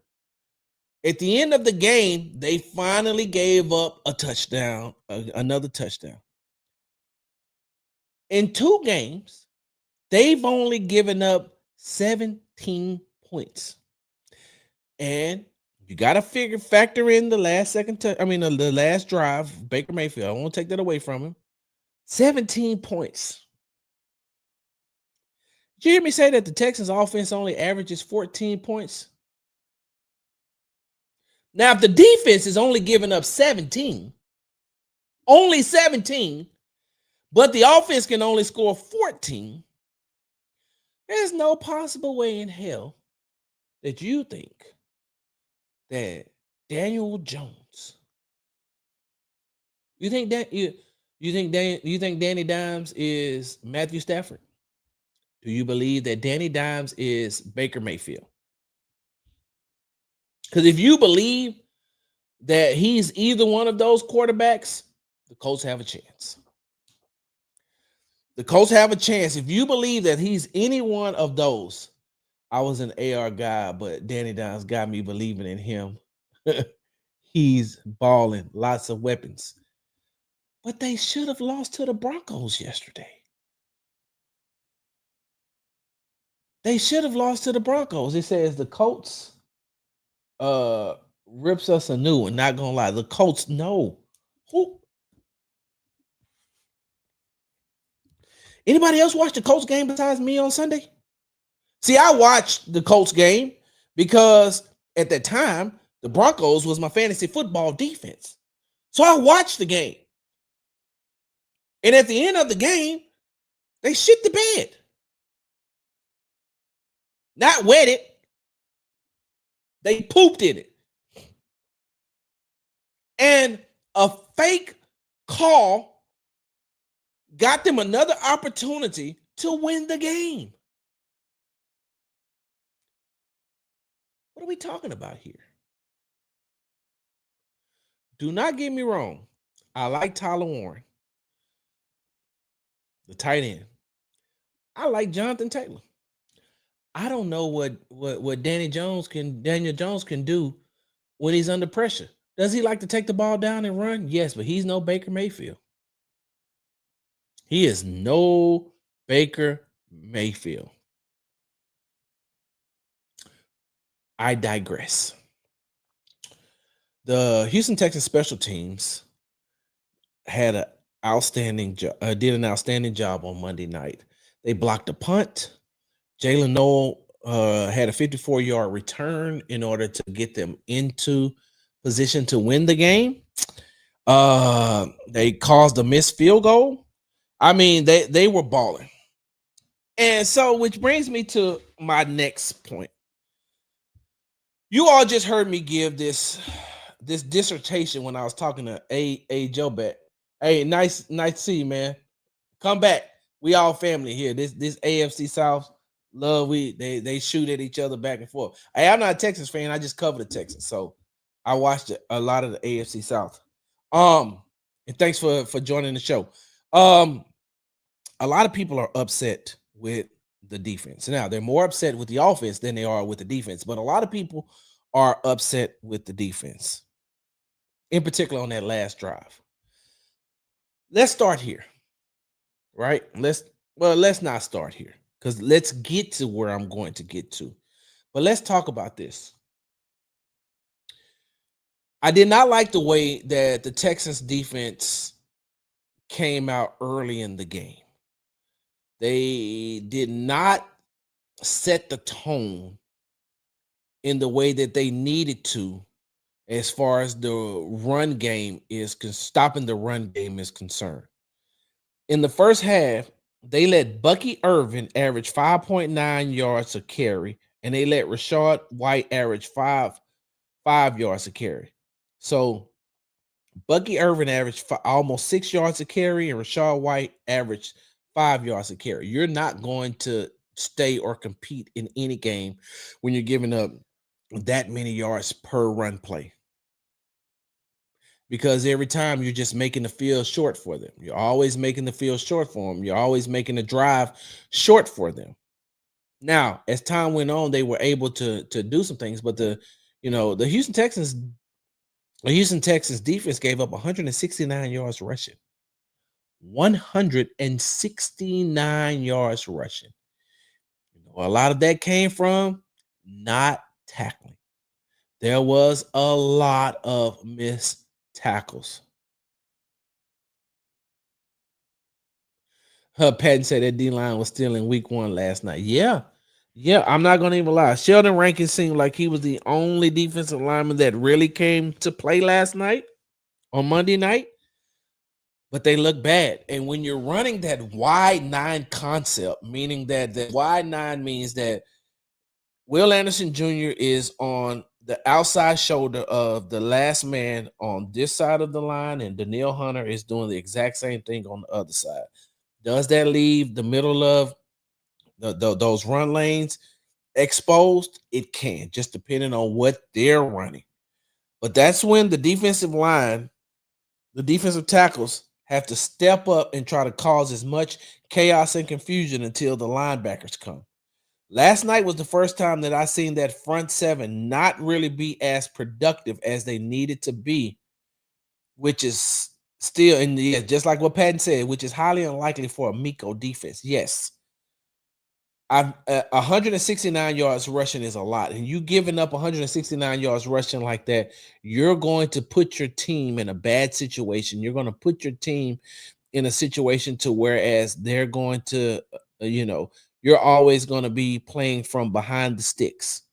at the end of the game, they finally gave up a touchdown, another touchdown. In 2 games, they've only given up 17 points. And you got to factor in the last the last drive, Baker Mayfield. I won't take that away from him. 17 points. Did you hear me say that the Texans offense only averages 14 points? Now, if the defense is only giving up 17, only 17, but the offense can only score 14, there's no possible way in hell that you think that Daniel Jones, you think Danny Dimes is Matthew Stafford? Do you believe that Danny Dimes is Baker Mayfield? Because if you believe that he's either one of those quarterbacks, the Colts have a chance. The Colts have a chance. If you believe that he's any one of those, I was an AR guy, but Danny Dimes got me believing in him. He's balling, lots of weapons. But they should have lost to the Broncos yesterday. They should have lost to the Broncos. It says the Colts rips us a new one. Not gonna lie, the Colts know. Who? Anybody else watch the Colts game besides me on Sunday? See, I watched the Colts game because at that time, the Broncos was my fantasy football defense. So I watched the game. And at the end of the game, they shit the bed. not wet it. They pooped in it. And a fake call got them another opportunity to win the game. What are we talking about here? Do not get me wrong. I like Tyler Warren, the tight end. I like Jonathan Taylor. I don't know what Daniel Jones can do when he's under pressure. Does he like to take the ball down and run? Yes, but he's no Baker Mayfield. He is no Baker Mayfield. I digress. The Houston Texans special teams had an outstanding did an outstanding job on Monday night. They blocked a punt. Jalen Noel had a 54-yard return in order to get them into position to win the game. They caused a missed field goal. I mean, they were balling. And so, which brings me to my next point. You all just heard me give this dissertation when I was talking to A Joe Bet. Hey, nice to see you, man. Come back. We all family here. This AFC South love. They shoot at each other back and forth. Hey, I'm not a Texas fan. I just cover the Texans, so I watched a lot of the AFC South. And thanks for joining the show. A lot of people are upset with the defense. Now, they're more upset with the offense than they are with the defense, but a lot of people are upset with the defense, in particular on that last drive. Let's start here, right? Let's not start here, because let's get to where I'm going to get to. But let's talk about this. I did not like the way that the Texans defense came out early in the game. They did not set the tone in the way that they needed to, as far as the run game is stopping the run game is concerned. In the first half, they let Bucky Irvin average 5.9 yards a carry, and they let Rachaad White average 5 yards a carry. So Bucky Irvin averaged almost 6 yards a carry, and Rachaad White averaged 5 yards a carry. You're not going to stay or compete in any game when you're giving up that many yards per run play, because every time you're just making the field short for them. You're always making the field short for them. You're always making the drive short for them. Now, as time went on, they were able to do some things, but the Houston Texans defense gave up 169 yards rushing. 169 yards rushing. A lot of that came from not tackling. There was a lot of missed tackles. Patton said that D-line was still in week 1 last night. Yeah, I'm not going to even lie. Sheldon Rankins seemed like he was the only defensive lineman that really came to play last night on Monday night. But they look bad. And when you're running that wide 9 concept, meaning that the wide 9 means that Will Anderson Jr. is on the outside shoulder of the last man on this side of the line, and Danielle Hunter is doing the exact same thing on the other side. Does that leave the middle of those run lanes exposed? It can, just depending on what they're running. But that's when the defensive line, the defensive tackles, have to step up and try to cause as much chaos and confusion until the linebackers come. Last night was the first time that I seen that front 7 not really be as productive as they needed to be, which is still, and just like what Patton said, which is highly unlikely for a Miko defense. Yes, 169 yards rushing is a lot, and you giving up 169 yards rushing like that, you're going to put your team in a bad situation. You're going to put your team in a situation to whereas they're going to, you're always going to be playing from behind the sticks.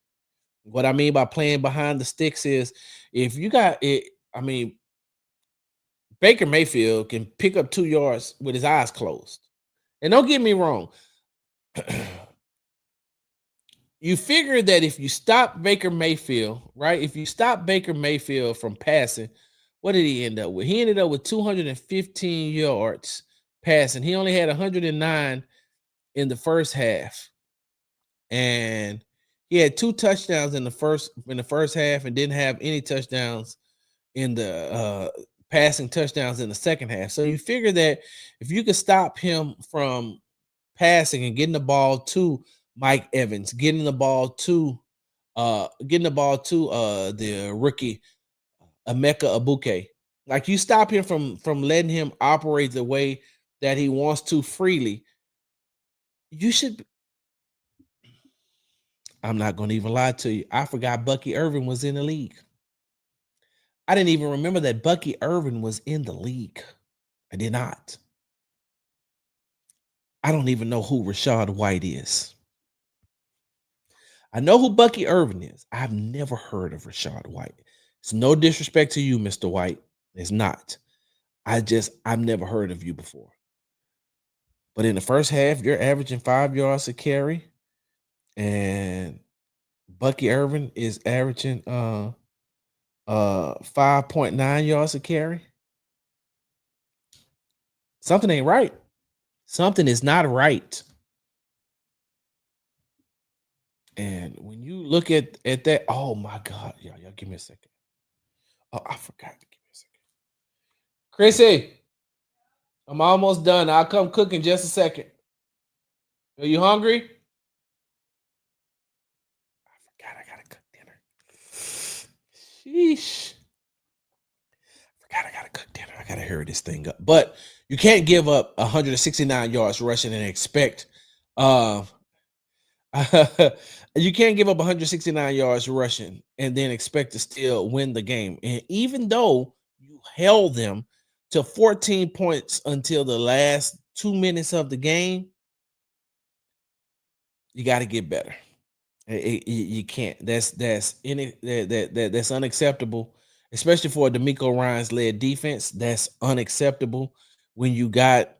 What I mean by playing behind the sticks is if you got it, Baker Mayfield can pick up 2 yards with his eyes closed. And don't get me wrong. you figure that if you stop Baker Mayfield, right? If you stop Baker Mayfield from passing, what did he end up with? He ended up with 215 yards passing. He only had 109 in the first half. And he had 2 touchdowns in the first half and didn't have any touchdowns in the passing touchdowns in the second half. So you figure that if you could stop him from passing and getting the ball to Mike Evans, getting the ball to the rookie Emeka Egbuka, like you stop him from letting him operate the way that he wants to freely, you should. I'm not going to even lie to you. I forgot Bucky Irvin was in the league. I didn't even remember that Bucky Irvin was in the league. I did not. I don't even know who Rachaad White is. I know who Bucky Irvin is. I've never heard of Rachaad White. It's no disrespect to you, Mr. White. It's not. I've never heard of you before. But in the first half, you're averaging 5 yards a carry. And Bucky Irvin is averaging 5.9 yards a carry. Something ain't right. Something is not right. And when you look at that, oh my God, y'all give me a second. Oh, I forgot. Give me a second. Chrissy, I'm almost done. I'll come cook in just a second. Are you hungry? I forgot I gotta cook dinner. Sheesh. I forgot I gotta cook dinner. I gotta hurry this thing up. But you can't give up 169 yards rushing and expect you can't give up 169 yards rushing and then expect to still win the game. And even though you held them to 14 points until the last 2 minutes of the game, you got to get better. You can't. That's unacceptable, especially for a DeMeco Ryans led defense. That's unacceptable when you got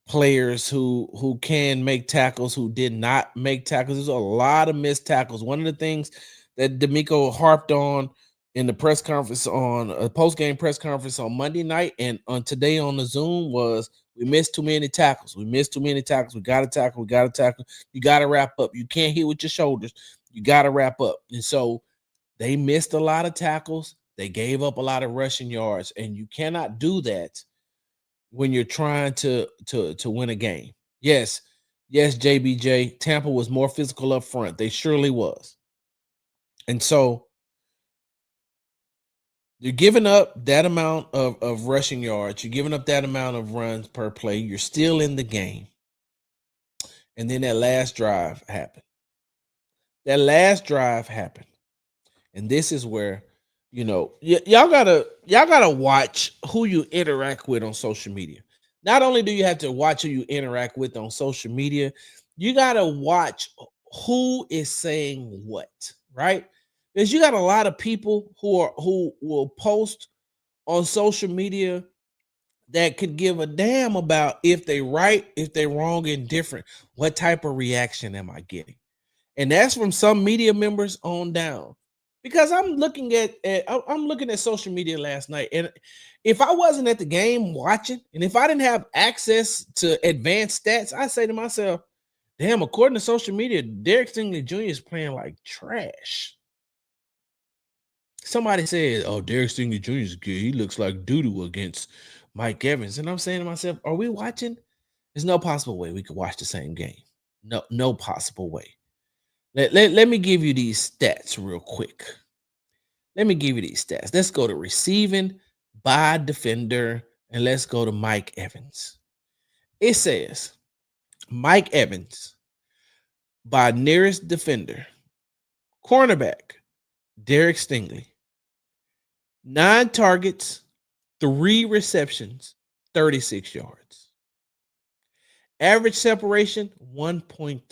players who can make tackles, who did not make tackles. There's a lot of missed tackles. One of the things that DeMeco harped on in the press conference, on a post-game press conference on Monday night and on today on the Zoom, was we missed too many tackles. We missed too many tackles. We got to tackle. We got to tackle. You got to wrap up. You can't hit with your shoulders. You got to wrap up. And so they missed a lot of tackles. They gave up a lot of rushing yards, and you cannot do that when you're trying to win a game. Yes, JBJ, Tampa was more physical up front. They surely was. And so you're giving up that amount of rushing yards. You're giving up that amount of runs per play. You're still in the game. And then that last drive happened. And this is where, y'all gotta watch who you interact with on social media. Not only do you have to watch who you interact with on social media, you gotta watch who is saying what, right? Because you got a lot of people who will post on social media that could give a damn about if they right, if they wrong, indifferent. What type of reaction am I getting? And that's from some media members on down. Because I'm looking at social media last night, and if I wasn't at the game watching, and if I didn't have access to advanced stats, I say to myself, damn, according to social media, Derek Stingley Jr. is playing like trash. Somebody said, oh, Derek Stingley Jr. is good. He looks like doo-doo against Mike Evans. And I'm saying to myself, are we watching? There's no possible way we could watch the same game. No possible way. Let me give you these stats real quick. Let's go to receiving by defender, and let's go to Mike Evans. It says Mike Evans by nearest defender. Cornerback, Derek Stingley. 9 targets, 3 receptions, 36 yards. Average separation, 1.3.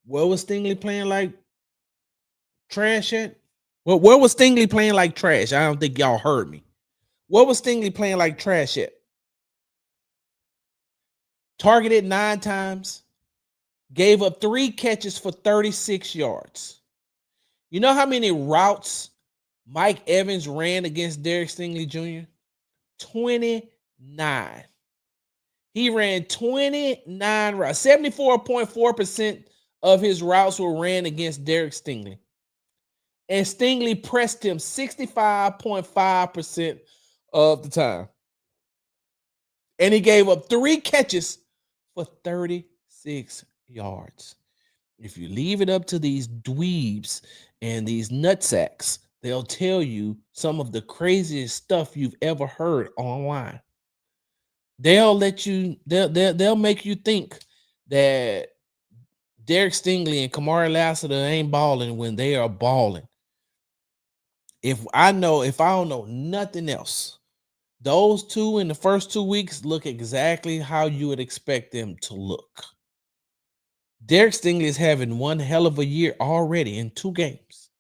Where was Stingley playing like trash at? Well, where was Stingley playing like trash? I don't think y'all heard me. Where was Stingley playing like trash at? Targeted 9 times, gave up 3 catches for 36 yards. You know how many routes Mike Evans ran against Derek Stingley Jr.? 29. He ran 29 routes. 74.4% of his routes were ran against Derek Stingley. And Stingley pressed him 65.5% of the time. And he gave up 3 catches for 36 yards. If you leave it up to these dweebs and these nutsacks, they'll tell you some of the craziest stuff you've ever heard online. They'll let you, they'll make you think that Derek Stingley and Kamari Lassiter ain't balling when they are balling. If I don't know nothing else, those two in the first 2 weeks look exactly how you would expect them to look. Derek Stingley is having one hell of a year already in 2 games.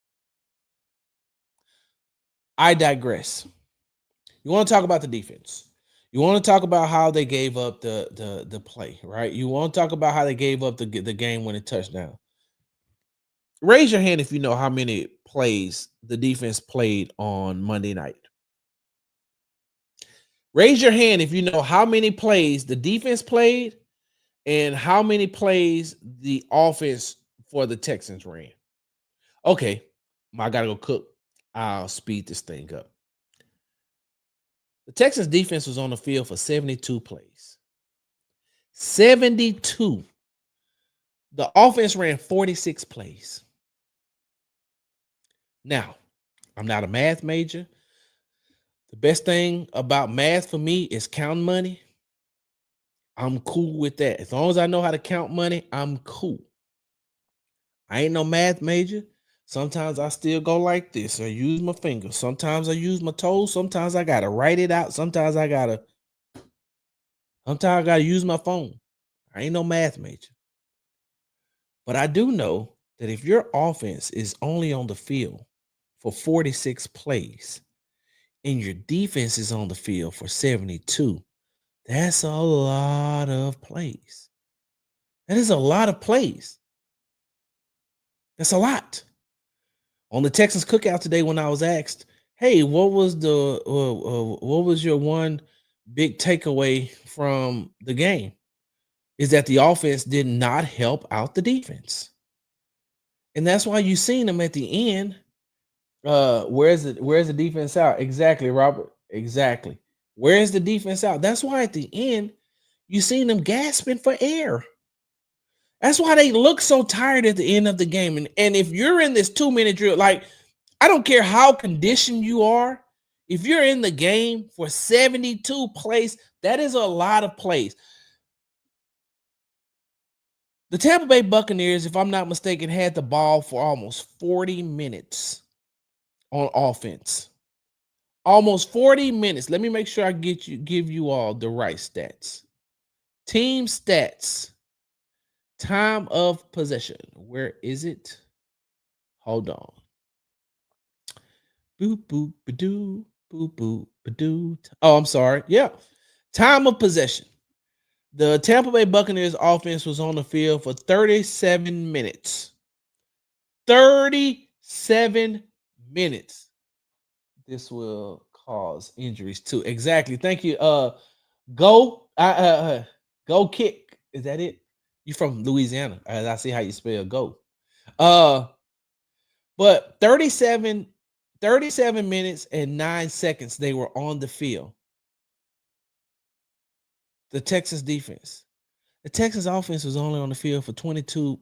I digress. You want to talk about the defense. You want to talk about how they gave up the play, right? You want to talk about how they gave up the game-winning touchdown. Raise your hand if you know how many plays the defense played on Monday night. Raise your hand if you know how many plays the defense played and how many plays the offense for the Texans ran. Okay, I got to go cook. I'll speed this thing up. The Texans defense was on the field for 72 plays. 72. The offense ran 46 plays. Now, I'm not a math major. The best thing about math for me is counting money. I'm cool with that. As long as I know how to count money, I'm cool. I ain't no math major. Sometimes I still go like this or use my fingers. Sometimes I use my toes. Sometimes I got to write it out. Sometimes I got to use my phone. I ain't no math major. But I do know that if your offense is only on the field for 46 plays and your defense is on the field for 72, that's a lot of plays. That is a lot of plays. That's a lot. On the Texans cookout today, when I was asked, "Hey, what was your one big takeaway from the game?" Is that the offense did not help out the defense, and that's why you seen them at the end. Where's the defense out? Exactly, Robert. Exactly. Where's the defense out? That's why at the end you seen them gasping for air. That's why they look so tired at the end of the game. And if you're in this 2-minute drill, like, I don't care how conditioned you are, if you're in the game for 72 plays, that is a lot of plays. The Tampa Bay Buccaneers, if I'm not mistaken, had the ball for almost 40 minutes on offense. Almost 40 minutes. Let me make sure I give you all the right stats. Team stats. Time of possession. Where is it? Hold on. Boop, boop, ba-doo, boop, boop, ba-doo. Oh, I'm sorry. Yeah. Time of possession. The Tampa Bay Buccaneers offense was on the field for 37 minutes. 37 minutes. This will cause injuries too. Exactly. Thank you. Go kick. Is that it? You from Louisiana. I see how you spell go. But 37 minutes and 9 seconds they were on the field. The Texas defense. The Texas offense was only on the field for 22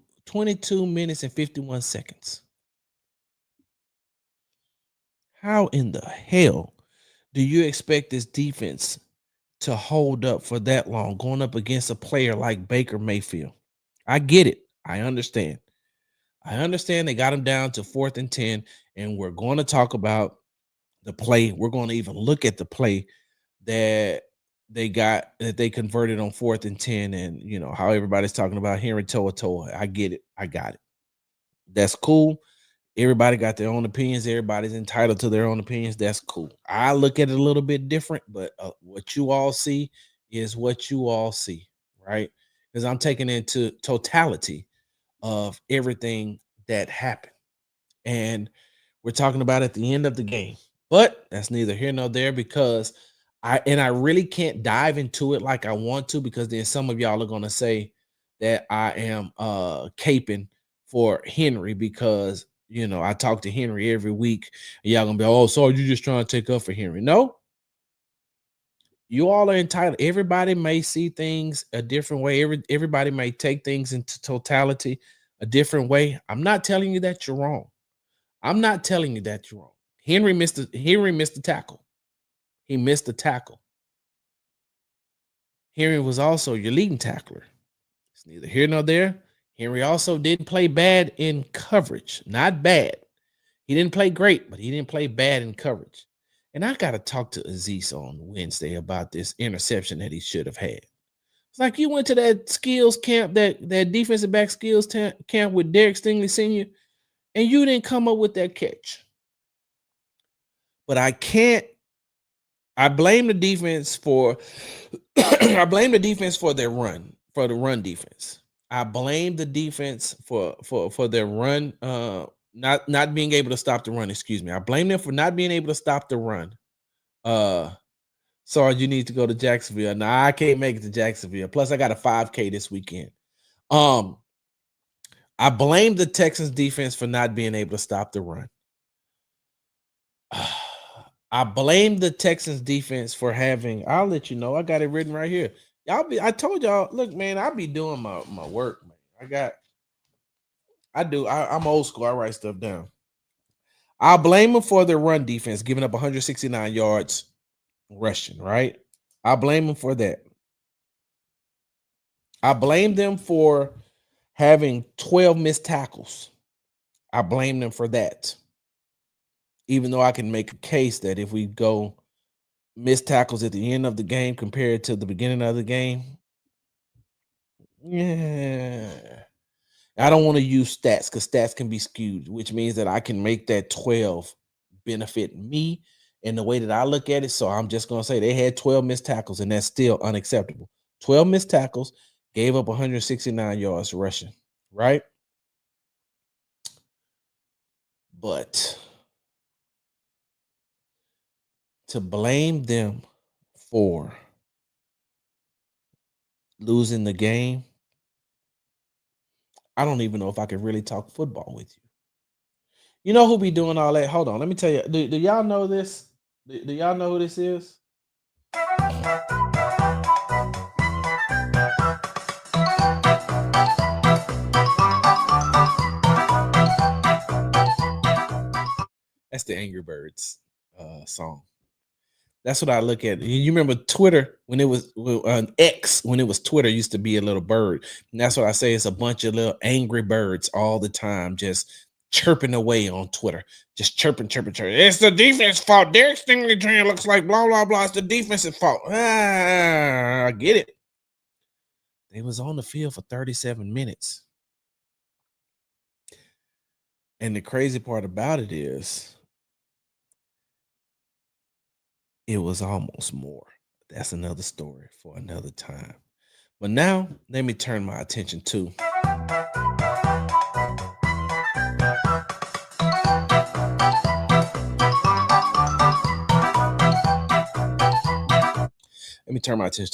minutes and 51 seconds. How in the hell do you expect this defense to hold up for that long going up against a player like Baker Mayfield? I get it. I understand. They got him down to 4th and 10, and we're going to talk about the play. We're going to even look at the play that they converted on 4th and 10, and you know how everybody's talking about Henry Toa. I get it. I got it. That's cool. Everybody got their own opinions. Everybody's entitled to their own opinions. That's cool. I look at it a little bit different, but what you all see is what you all see, right? because I'm taking into totality of everything that happened. And we're talking about at the end of the game. But that's neither here nor there, because I really can't dive into it like I want to, because then some of y'all are gonna say that I am caping for Henry, because I talk to Henry every week, and y'all gonna be, oh, so you just trying to take up for Henry. No, you all are entitled. Everybody may see things a different way. Everybody may take things into totality a different way. I'm not telling you that you're wrong. I'm not telling you that you're wrong. Henry missed the tackle. He missed the tackle. Henry was also your leading tackler. It's neither here nor there. Henry also didn't play bad in coverage. Not bad. He didn't play great, but he didn't play bad in coverage. And I got to talk to Aziz on Wednesday about this interception that he should have had. It's like you went to that skills camp, that defensive back skills camp with Derek Stingley Sr., and you didn't come up with that catch. But I blame the defense for I blame the defense for their run, for the run defense. I blame the defense for their run, not being able to stop the run. Excuse me. I blame them for not being able to stop the run. Sorry, you need to go to Jacksonville. No, I can't make it to Jacksonville. Plus, I got a 5K this weekend. I blame the Texans defense for not being able to stop the run. I blame the Texans defense for having, I'll let you know, I got it written right here. I told y'all, look, man, I be doing my work, man. I'm old school. I write stuff down. I blame them for their run defense, giving up 169 yards rushing, right? I blame them for that. I blame them for having 12 missed tackles. I blame them for that. Even though I can make a case that if we go missed tackles at the end of the game compared to the beginning of the game, yeah, I don't want to use stats because stats can be skewed, which means that I can make that 12 benefit me in the way that I look at it. So I'm just going to say they had 12 missed tackles, and that's still unacceptable. 12 missed tackles, gave up 169 yards rushing, right? But to blame them for losing the game, I don't even know if I can really talk football with you. You know who be doing all that? Hold on, let me tell you. Do y'all know this? Do y'all know who this is? That's the Angry Birds song. That's what I look at. You remember Twitter when it was X, when it was Twitter, used to be a little bird. And that's what I say. It's a bunch of little angry birds all the time, just chirping away on Twitter. Just chirping. It's the defense's fault. Derek Stingley Jr. looks like blah, blah, blah. It's the defense's fault. I get it. They was on the field for 37 minutes. And the crazy part about it is, it was almost more. That's another story for another time. But now, let me turn my attention to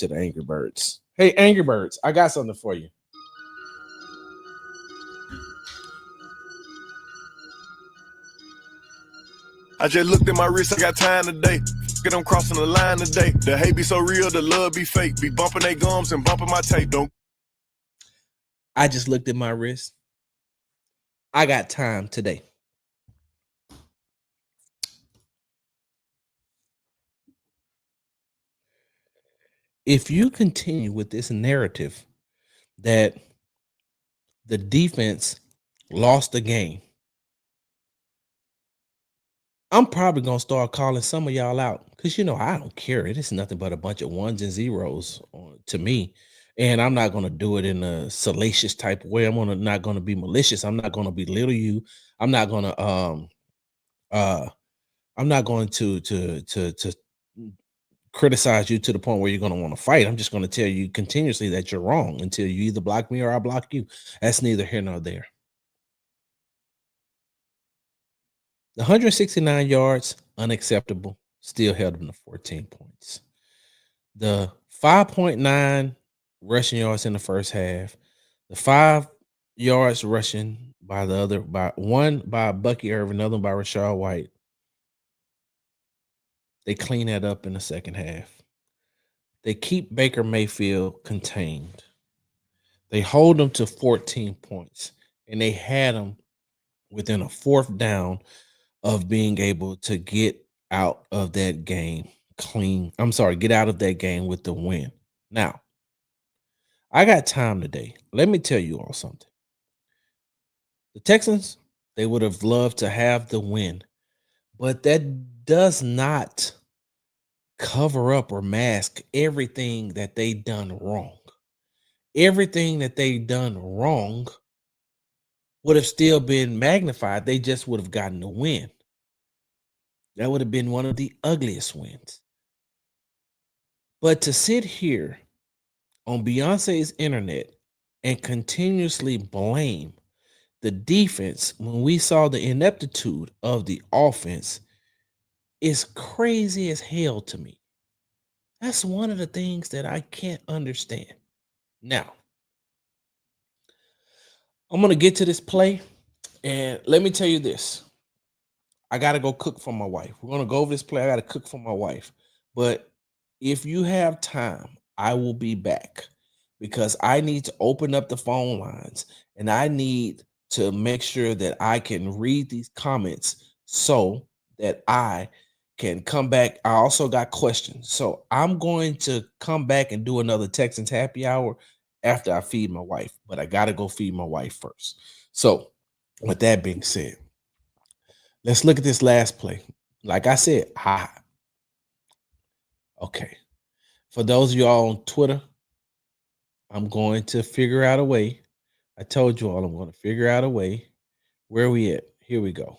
the Angry Birds. Hey, Angry Birds, I got something for you. I just looked at my wrist, I got time today. Get them crossing the line today. The hate be so real, the love be fake. Be bumping they gums and bumping my tape. Don't. I just looked at my wrist. I got time today. If you continue with this narrative that the defense lost the game, I'm probably going to start calling some of y'all out because, I don't care. It is nothing but a bunch of ones and zeros to me. And I'm not going to do it in a salacious type of way. I'm not going to be malicious. I'm not going to belittle you. I'm not going to criticize you to the point where you're going to want to fight. I'm just going to tell you continuously that you're wrong until you either block me or I block you. That's neither here nor there. The 169 yards, unacceptable. Still held them to 14 points. The 5.9 rushing yards in the first half. The 5 yards rushing by one by Bucky Irvin, another one by Rachaad White. They clean that up in the second half. They keep Baker Mayfield contained. They hold him to 14 points, and they had him within a fourth down of being able to get out of that game get out of that game with the win. Now, I got time today. Let me tell you all something. The Texans, they would have loved to have the win, but that does not cover up or mask everything that they done wrong. Everything that they done wrong would have still been magnified. They just would have gotten the win. That would have been one of the ugliest wins. But to sit here on Beyonce's internet and continuously blame the defense when we saw the ineptitude of the offense is crazy as hell to me. That's one of the things that I can't understand. Now, I'm going to get to this play, and let me tell you this. I got to go cook for my wife. We're going to go over this play. I got to cook for my wife. But if you have time, I will be back because I need to open up the phone lines, and I need to make sure that I can read these comments so that I can come back. I also got questions. So I'm going to come back and do another Texans happy hour after I feed my wife, but I got to go feed my wife first. So with that being said, let's look at this last play. Like I said, okay. For those of y'all on Twitter, I'm going to figure out a way. I told you all I'm going to figure out a way. Where are we at? Here we go.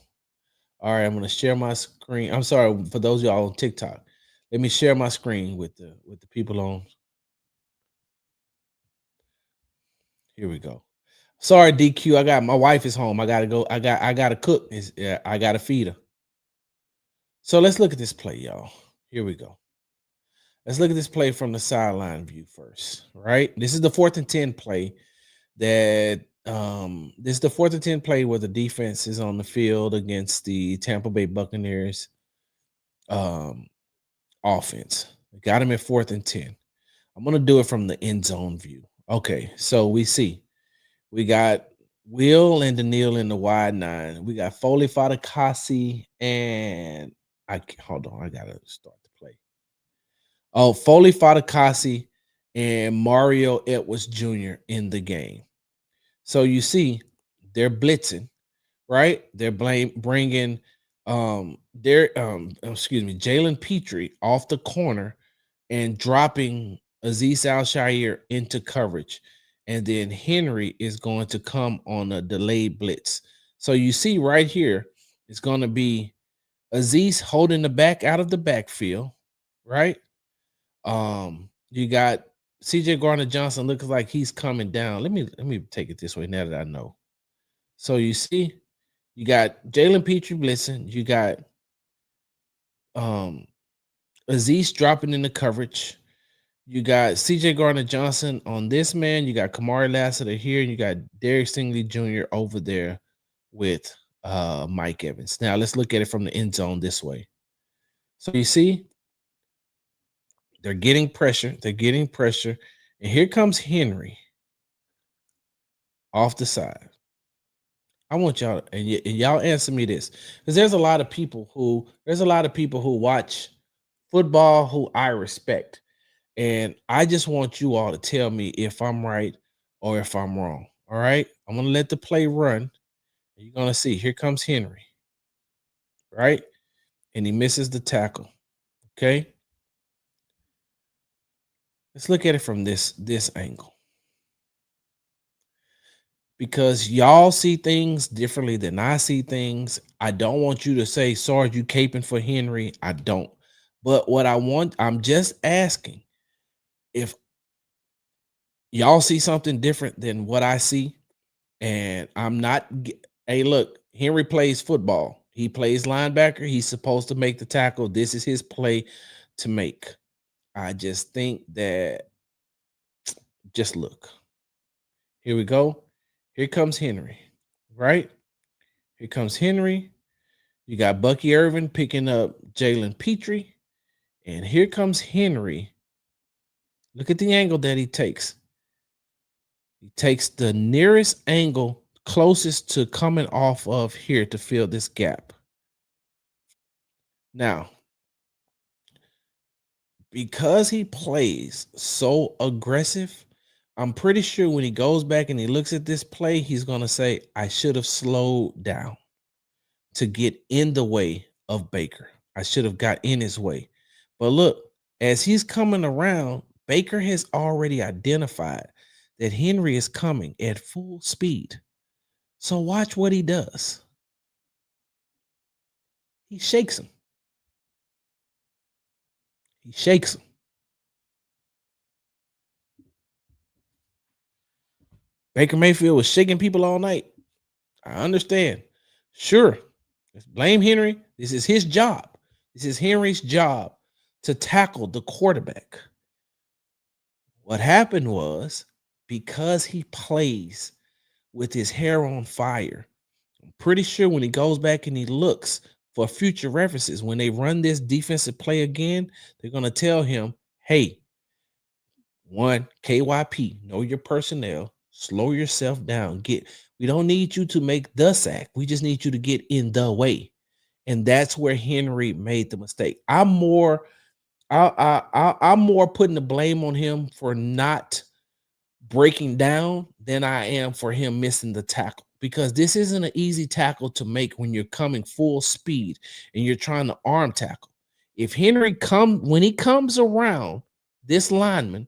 All right, I'm going to share my screen. I'm sorry for those of y'all on TikTok. Let me share my screen with the people on. Here we go. Sorry, DQ. I got my wife is home. I gotta go. I gotta cook. I gotta feed her. So let's look at this play, y'all. Here we go. Let's look at this play from the sideline view first. Right. This is the 4th and 10 play. This is the 4th and 10 play where the defense is on the field against the Tampa Bay Buccaneers offense. Got him at 4th and 10. I'm gonna do it from the end zone view. Okay, so we got Will and Daniil in the wide 9. We got Foley Fatukasi and hold on, I gotta start the play. Oh, Foley Fatukasi and Mario Edwards Jr. in the game. So you see, they're blitzing, right? They're bringing Jalen Petrie off the corner and dropping Azeez Al-Shaair into coverage. And then Henry is going to come on a delayed blitz. So you see right here, it's going to be Azeez holding the back out of the backfield, right? You got CJ Gardner-Johnson looks like he's coming down. Let me take it this way now that I know. So you see, you got Jalen Petrie blitzing. You got Azeez dropping in the coverage. You got CJ Gardner-Johnson on this man. You got Kamari Lassiter here. You got Derek Stingley Jr. over there with Mike Evans. Now let's look at it from the end zone this way. So you see, they're getting pressure. They're getting pressure. And here comes Henry off the side. I want y'all, and y'all answer me this, because there's a lot of people who watch football who I respect. And I just want you all to tell me if I'm right or if I'm wrong. All right. I'm going to let the play run. You're going to see. Here comes Henry. Right. And he misses the tackle. Okay. Let's look at it from this angle. Because y'all see things differently than I see things. I don't want you to say, Sarge, you caping for Henry. I don't. But what I'm just asking if y'all see something different than what I see. And I'm not, hey, look, Henry plays football. He plays linebacker. He's supposed to make the tackle. This is his play to make. I just think that, just look. Here we go. Here comes Henry, right? Here comes Henry. You got Bucky Irvin picking up Jalen Petrie. And here comes Henry. Look at the angle that he takes. He takes the nearest angle closest to coming off of here to fill this gap. Now, because he plays so aggressive, I'm pretty sure when he goes back and he looks at this play, he's going to say, I should have slowed down to get in the way of Baker. I should have got in his way. But look, as he's coming around, Baker has already identified that Henry is coming at full speed. So watch what he does. He shakes him. He shakes him. Baker Mayfield was shaking people all night. I understand. Sure. Let's blame Henry. This is his job. This is Henry's job to tackle the quarterback. What happened was, because he plays with his hair on fire, I'm pretty sure when he goes back and he looks for future references, when they run this defensive play again, they're going to tell him, hey, one, KYP, know your personnel, slow yourself down. We don't need you to make the sack. We just need you to get in the way. And that's where Henry made the mistake. I'm more putting the blame on him for not breaking down than I am for him missing the tackle, because this isn't an easy tackle to make when you're coming full speed and you're trying to arm tackle. If Henry when he comes around this lineman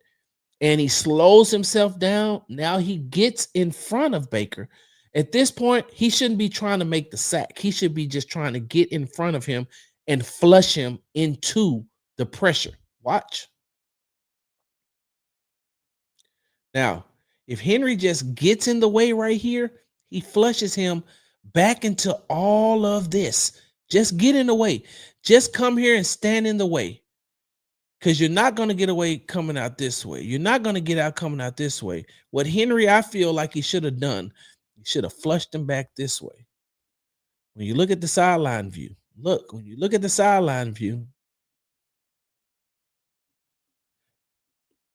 and he slows himself down, now he gets in front of Baker. At this point, he shouldn't be trying to make the sack. He should be just trying to get in front of him and flush him into the pressure. Watch. Now, if Henry just gets in the way right here, he flushes him back into all of this. Just get in the way. Just come here and stand in the way, because you're not going to get away coming out this way. You're not going to get out coming out this way. What Henry, I feel like he should have done, he should have flushed him back this way. When you look at the sideline view, when you look at the sideline view,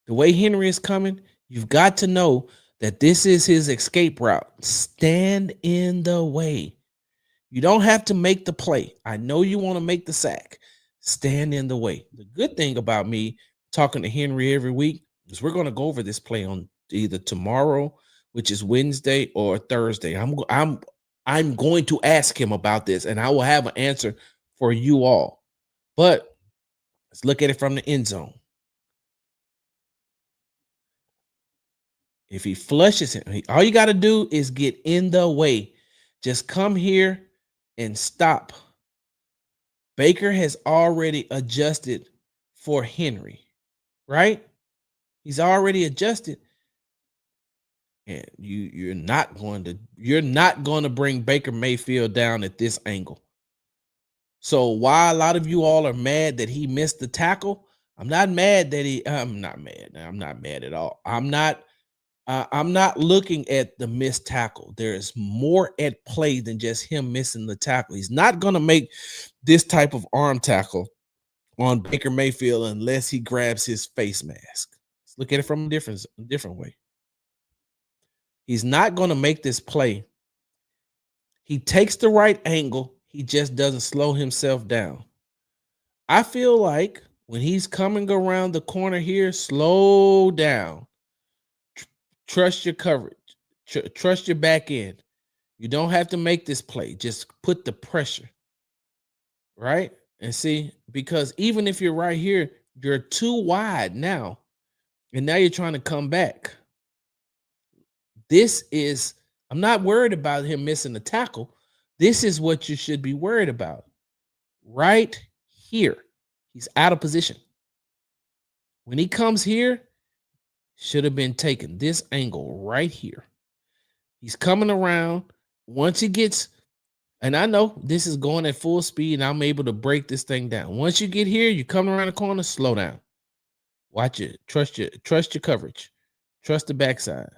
the way Henry is coming, you've got to know that this is his escape route. Stand in the way. You don't have to make the play. I know you want to make the sack. Stand in the way. The good thing about me talking to Henry every week is we're going to go over this play on either tomorrow, which is Wednesday, or Thursday. I'm going to ask him about this, and I will have an answer for you all. But let's look at it from the end zone. If he flushes him, all you got to do is get in the way. Just come here and stop. Baker has already adjusted for Henry, right? He's already adjusted. And you're not going to bring Baker Mayfield down at this angle. So while a lot of you all are mad that he missed the tackle, I'm not mad at all. I'm not looking at the missed tackle. There is more at play than just him missing the tackle. He's not going to make this type of arm tackle on Baker Mayfield unless he grabs his face mask. Let's look at it from a different way. He's not going to make this play. He takes the right angle. He just doesn't slow himself down. I feel like when he's coming around the corner here, slow down. Trust your coverage. Trust your back end. You don't have to make this play. Just put the pressure, right? And see, because even if you're right here, you're too wide now, and now you're trying to come back. I'm not worried about him missing the tackle. This is what you should be worried about. Right here. He's out of position. When he comes here, should have been taken this angle right here. He's coming around. Once he gets, and I know this is going at full speed, and I'm able to break this thing down. Once you get here, you come around the corner, slow down. Watch it. Trust your coverage. Trust the backside.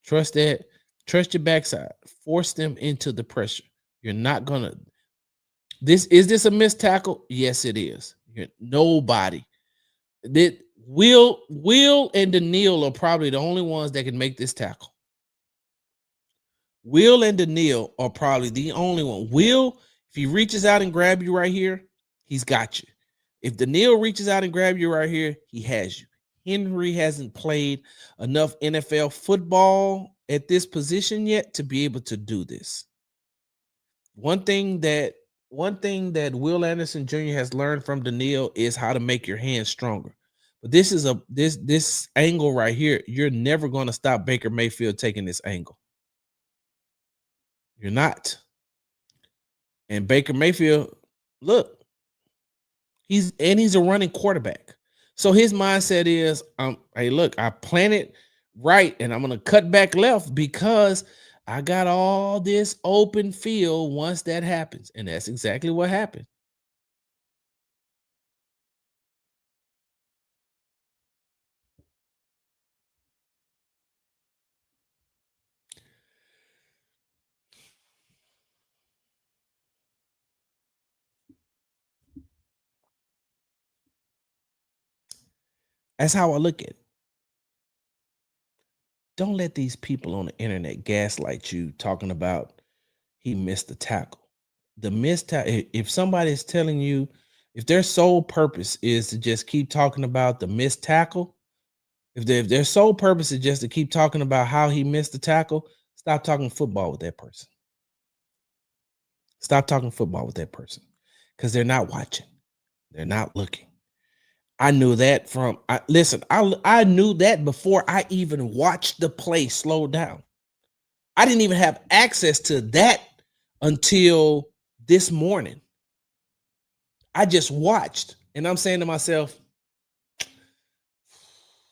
Trust that. Trust your backside. Force them into the pressure. You're not gonna. Is this a missed tackle? Yes, it is. Nobody. Will and Daniil are probably the only ones that can make this tackle. Will and Daniil are probably the only one. Will, if he reaches out and grab you right here, he's got you. If Daniil reaches out and grab you right here, he has you. Henry hasn't played enough NFL football at this position yet to be able to do this. One thing that Will Anderson Jr. has learned from Daniil is how to make your hands stronger. But this is this angle right here. You're never going to stop Baker Mayfield taking this angle. You're not. And Baker Mayfield, look, he's a running quarterback. So his mindset is, hey, look, I planted right and I'm going to cut back left because I got all this open field once that happens. And that's exactly what happened. That's how I look at it. Don't let these people on the internet gaslight you talking about he missed the tackle. The missed tackle, if somebody is telling you, if their sole purpose is to just keep talking about the missed tackle, if their sole purpose is just to keep talking about how he missed the tackle, stop talking football with that person. Stop talking football with that person because they're not watching. They're not looking. I knew that I knew that before I even watched the play slow down. I didn't even have access to that until this morning. I just watched, and I'm saying to myself,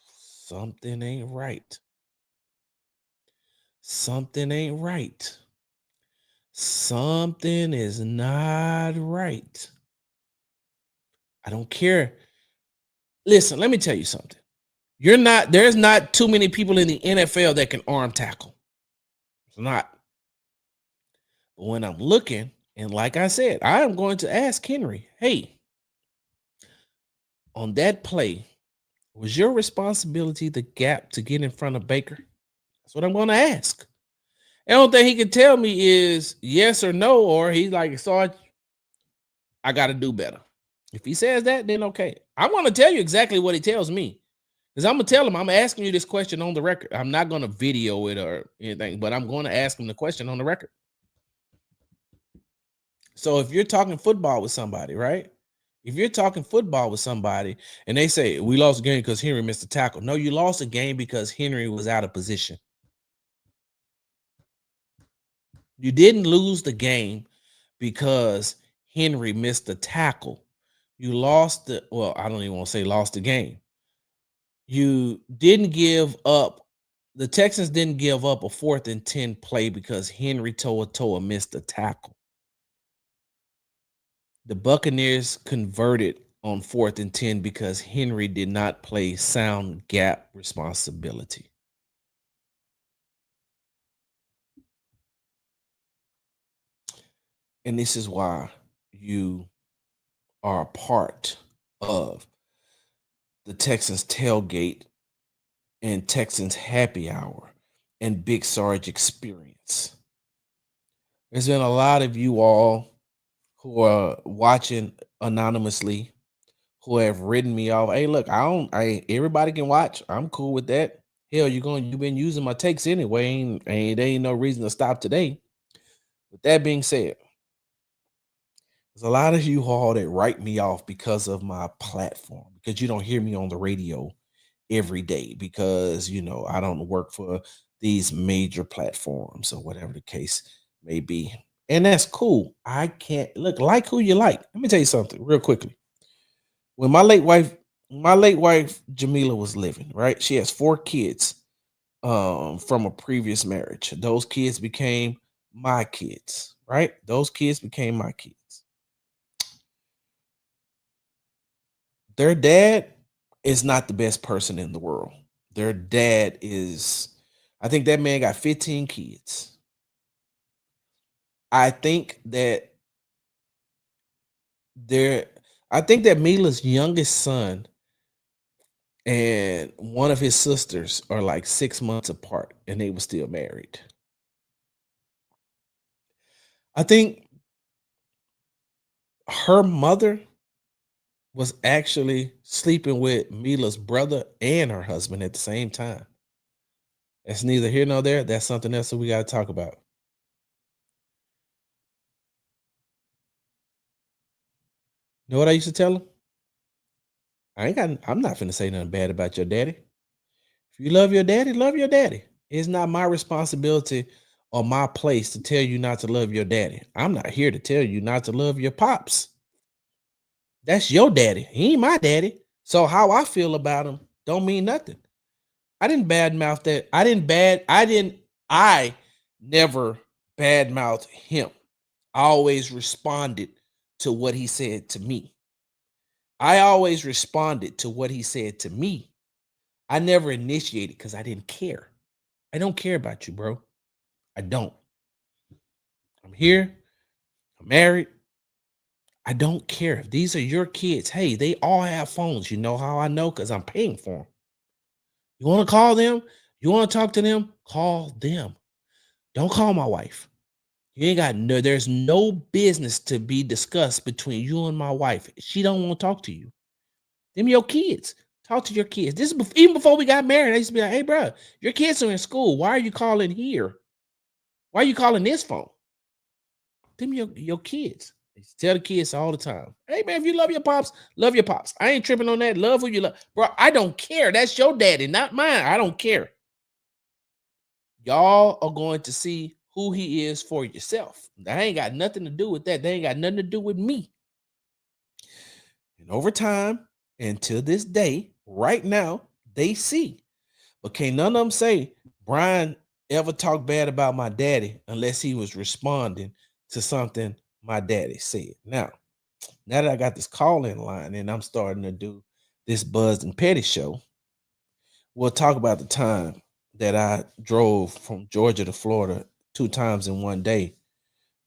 something ain't right. Something ain't right. Something is not right. I don't care. Listen, let me tell you something. There's not too many people in the NFL that can arm tackle. It's not. But when I'm looking, and like I said, I am going to ask Henry, hey, on that play, was your responsibility the gap to get in front of Baker? That's what I'm going to ask. The only thing he can tell me is yes or no, or he's like, Sarge, I got to do better. If he says that, then okay. I'm going to tell you exactly what he tells me. Because I'm going to tell him, I'm asking you this question on the record. I'm not going to video it or anything, but I'm going to ask him the question on the record. So if you're talking football with somebody, right? If you're talking football with somebody and they say, we lost the game because Henry missed a tackle. No, you lost the game because Henry was out of position. You didn't lose the game because Henry missed the tackle. You lost I don't even want to say lost the game. You didn't give up. The Texans didn't give up a 4th and 10 play because Henry Toa missed the tackle. The Buccaneers converted on 4th and 10 because Henry did not play sound gap responsibility. And this is why you are a part of the Texans tailgate and Texans happy hour and Big Sarge experience. There's been a lot of you all who are watching anonymously who have written me off. Hey, look, everybody can watch. I'm cool with that. Hell, you've been using my takes anyway. There ain't no reason to stop today. With that being said, there's a lot of you all that write me off because of my platform, because you don't hear me on the radio every day, because, I don't work for these major platforms or whatever the case may be. And that's cool. I can't like who you like. Let me tell you something real quickly. when my late wife Jamila was living, right? She has 4 kids from a previous marriage. Those kids became my kids, right? Those kids became my kids. Their dad is not the best person in the world. Their dad is, I think that man got 15 kids. I think that Mila's youngest son and one of his sisters are like 6 months apart, and they were still married. I think her mother was actually sleeping with Mila's brother and her husband at the same time. That's neither here nor there. That's something else that we got to talk about. You know what I used to tell him? I'm not finna say nothing bad about your daddy. If you love your daddy, love your daddy. It's not my responsibility or my place to tell you not to love your daddy. I'm not here to tell you not to love your pops. That's your daddy. He ain't my daddy. So how I feel about him don't mean nothing. I didn't badmouth that. I never badmouthed him. I always responded to what he said to me. I always responded to what he said to me. I never initiated because I didn't care. I don't care about you, bro. I don't. I'm here. I'm married. I don't care. If these are your kids, hey, they all have phones. You know how I know? Because I'm paying for them. You want to call them? You want to talk to them? Call them. Don't call my wife. You ain't got no, there's no business to be discussed between you and my wife. She don't want to talk to you. Them your kids. Talk to your kids. This is even before we got married. I used to be like, hey, bro, your kids are in school. Why are you calling here? Why are you calling this phone? Them your kids. I used to tell the kids all the time, hey, man, if you love your pops, love your pops. I ain't tripping on that. Love who you love. Bro, I don't care. That's your daddy, not mine. I don't care. Y'all are going to see who he is for yourself. That ain't got nothing to do with that. They ain't got nothing to do with me. And over time, and to this day, right now, they see. But can't none of them say Brian ever talked bad about my daddy unless he was responding to something my daddy said. Now that I got this call-in line and I'm starting to do this Buzzed and Petty show, we'll talk about the time that I drove from Georgia to Florida 2 times in one day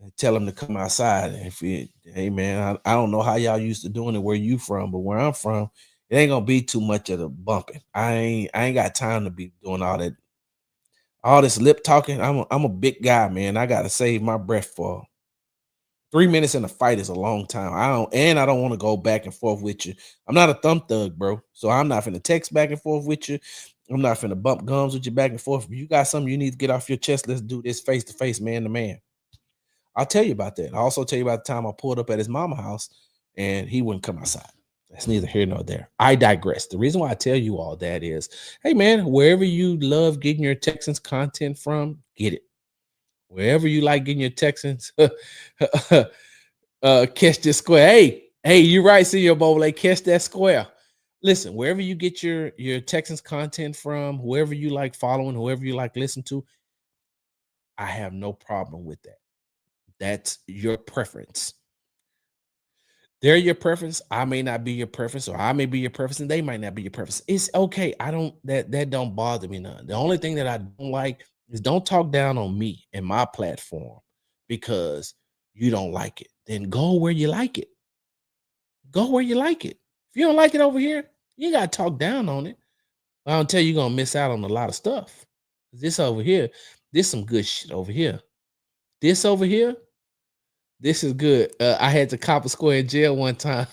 and tell them to come outside. And hey man, I don't know how y'all used to doing it where you from, but where I'm from, it ain't gonna be too much of the bumping. I ain't got time to be doing all this lip talking. I'm a big guy, man. I gotta save my breath for 3 minutes in a fight is a long time. I don't want to go back and forth with you. I'm not a thumb thug, bro. So I'm not finna text back and forth with you. I'm not finna bump gums with you back and forth. If you got something you need to get off your chest, let's do this face to face, man to man. I'll tell you about that. I'll also tell you about the time I pulled up at his mama's house and he wouldn't come outside. That's neither here nor there. I digress. The reason why I tell you all that is, hey man, wherever you love getting your Texans content from, get it. Wherever you like getting your Texans, catch this square. Hey, you're right, Senior Boble. Catch that square. Listen, wherever you get your Texans content from, whoever you like following, whoever you like listen to, I have no problem with that. That's your preference. They're your preference. I may not be your preference, or I may be your preference, and they might not be your preference. It's okay. That don't bother me none. The only thing that I don't like is don't talk down on me and my platform because you don't like it. Then go where you like it. Go where you like it. If you don't like it over here, you gotta talk down on it. I don't tell you, you're gonna miss out on a lot of stuff. This over here, this some good shit over here. This over here, this is good. I had to cop a square in jail one time.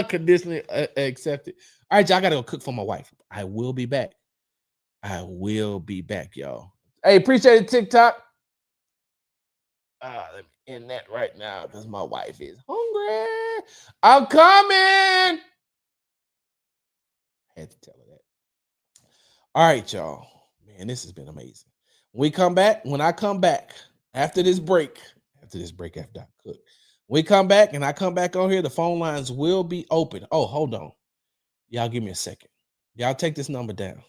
Conditionally accepted. All right, y'all, I gotta go cook for my wife. I will be back. I will be back, y'all. Hey, appreciate it, TikTok. Let me end that right now because my wife is hungry. I'm coming. I had to tell her that. All right, y'all. Man, this has been amazing. When I come back, after I cook, We come back and I come back on here, the phone lines will be open. Oh, hold on. Y'all give me a second. Y'all take this number down.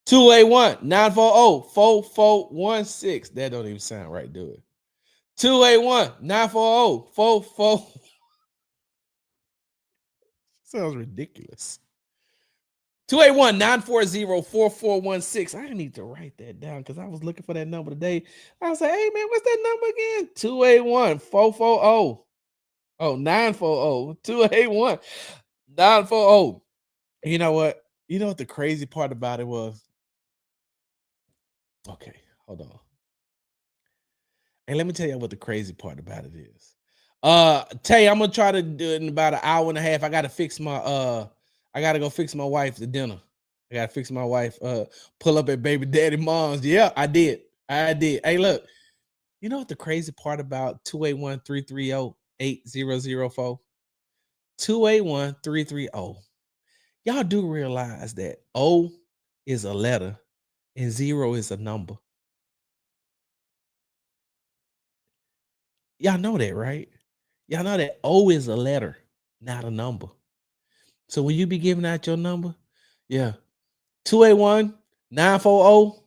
281-940-4416. That don't even sound right, do it? 281-940-44. Sounds ridiculous. 281-940-4416. I need to write that down because I was looking for that number today. I was like, hey, man, what's that number again? 281-440. Oh, 940. 281-940. You know what? You know what the crazy part about it was? Okay, hold on. And let me tell you what the crazy part about it is. Tay, I'm gonna try to do it in about an hour and a half. I gotta fix my I gotta go fix my wife the dinner. I gotta fix my wife. Pull up at baby daddy mom's. Yeah, I did. Hey, look, you know what the crazy part about 281-330-8004? 281-330. Y'all do realize that O is a letter and 0 is a number. Y'all know that, right? Y'all know that O is a letter, not a number. So when you be giving out your number, yeah, 281-940.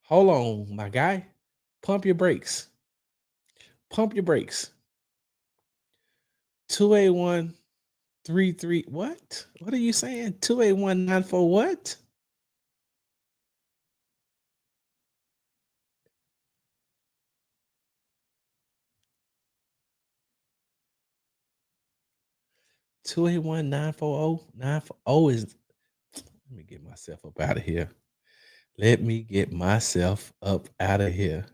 Hold on, my guy. Pump your brakes. Pump your brakes. 281-33. What? What are you saying? 281-94 what? Two 281-940-940 is. Let me get myself up out of here. Let me get myself up out of here.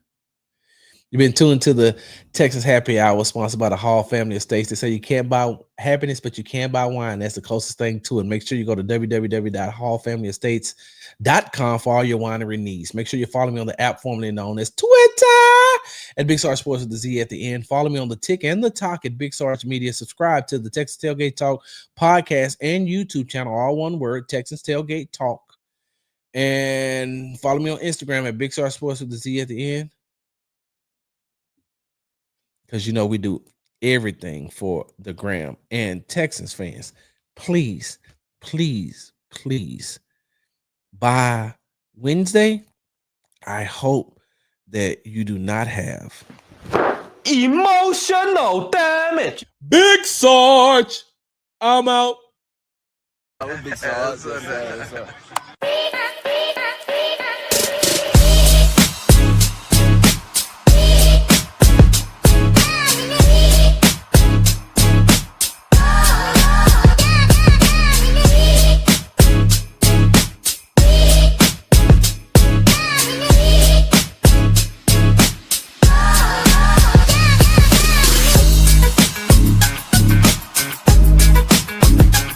You've been tuned to the Texas Happy Hour, sponsored by the Hall Family Estates. They say you can't buy happiness, but you can buy wine. That's the closest thing to it. Make sure you go to www.hallfamilyestates.com for all your winery needs. Make sure you follow me on the app formerly known as Twitter at Big Sarge Sports with the Z at the end. Follow me on the Tick and the Talk at Big Sarge Media. Subscribe to the Texas Tailgate Talk podcast and YouTube channel, all one word, Texas Tailgate Talk. And follow me on Instagram at Big Sarge Sports with the Z at the end. Because, you know, we do everything for the gram. And Texans fans, please, please, please, by Wednesday, I hope that you do not have Emotional damage. Big Sarge. I'm out. Big Sarge.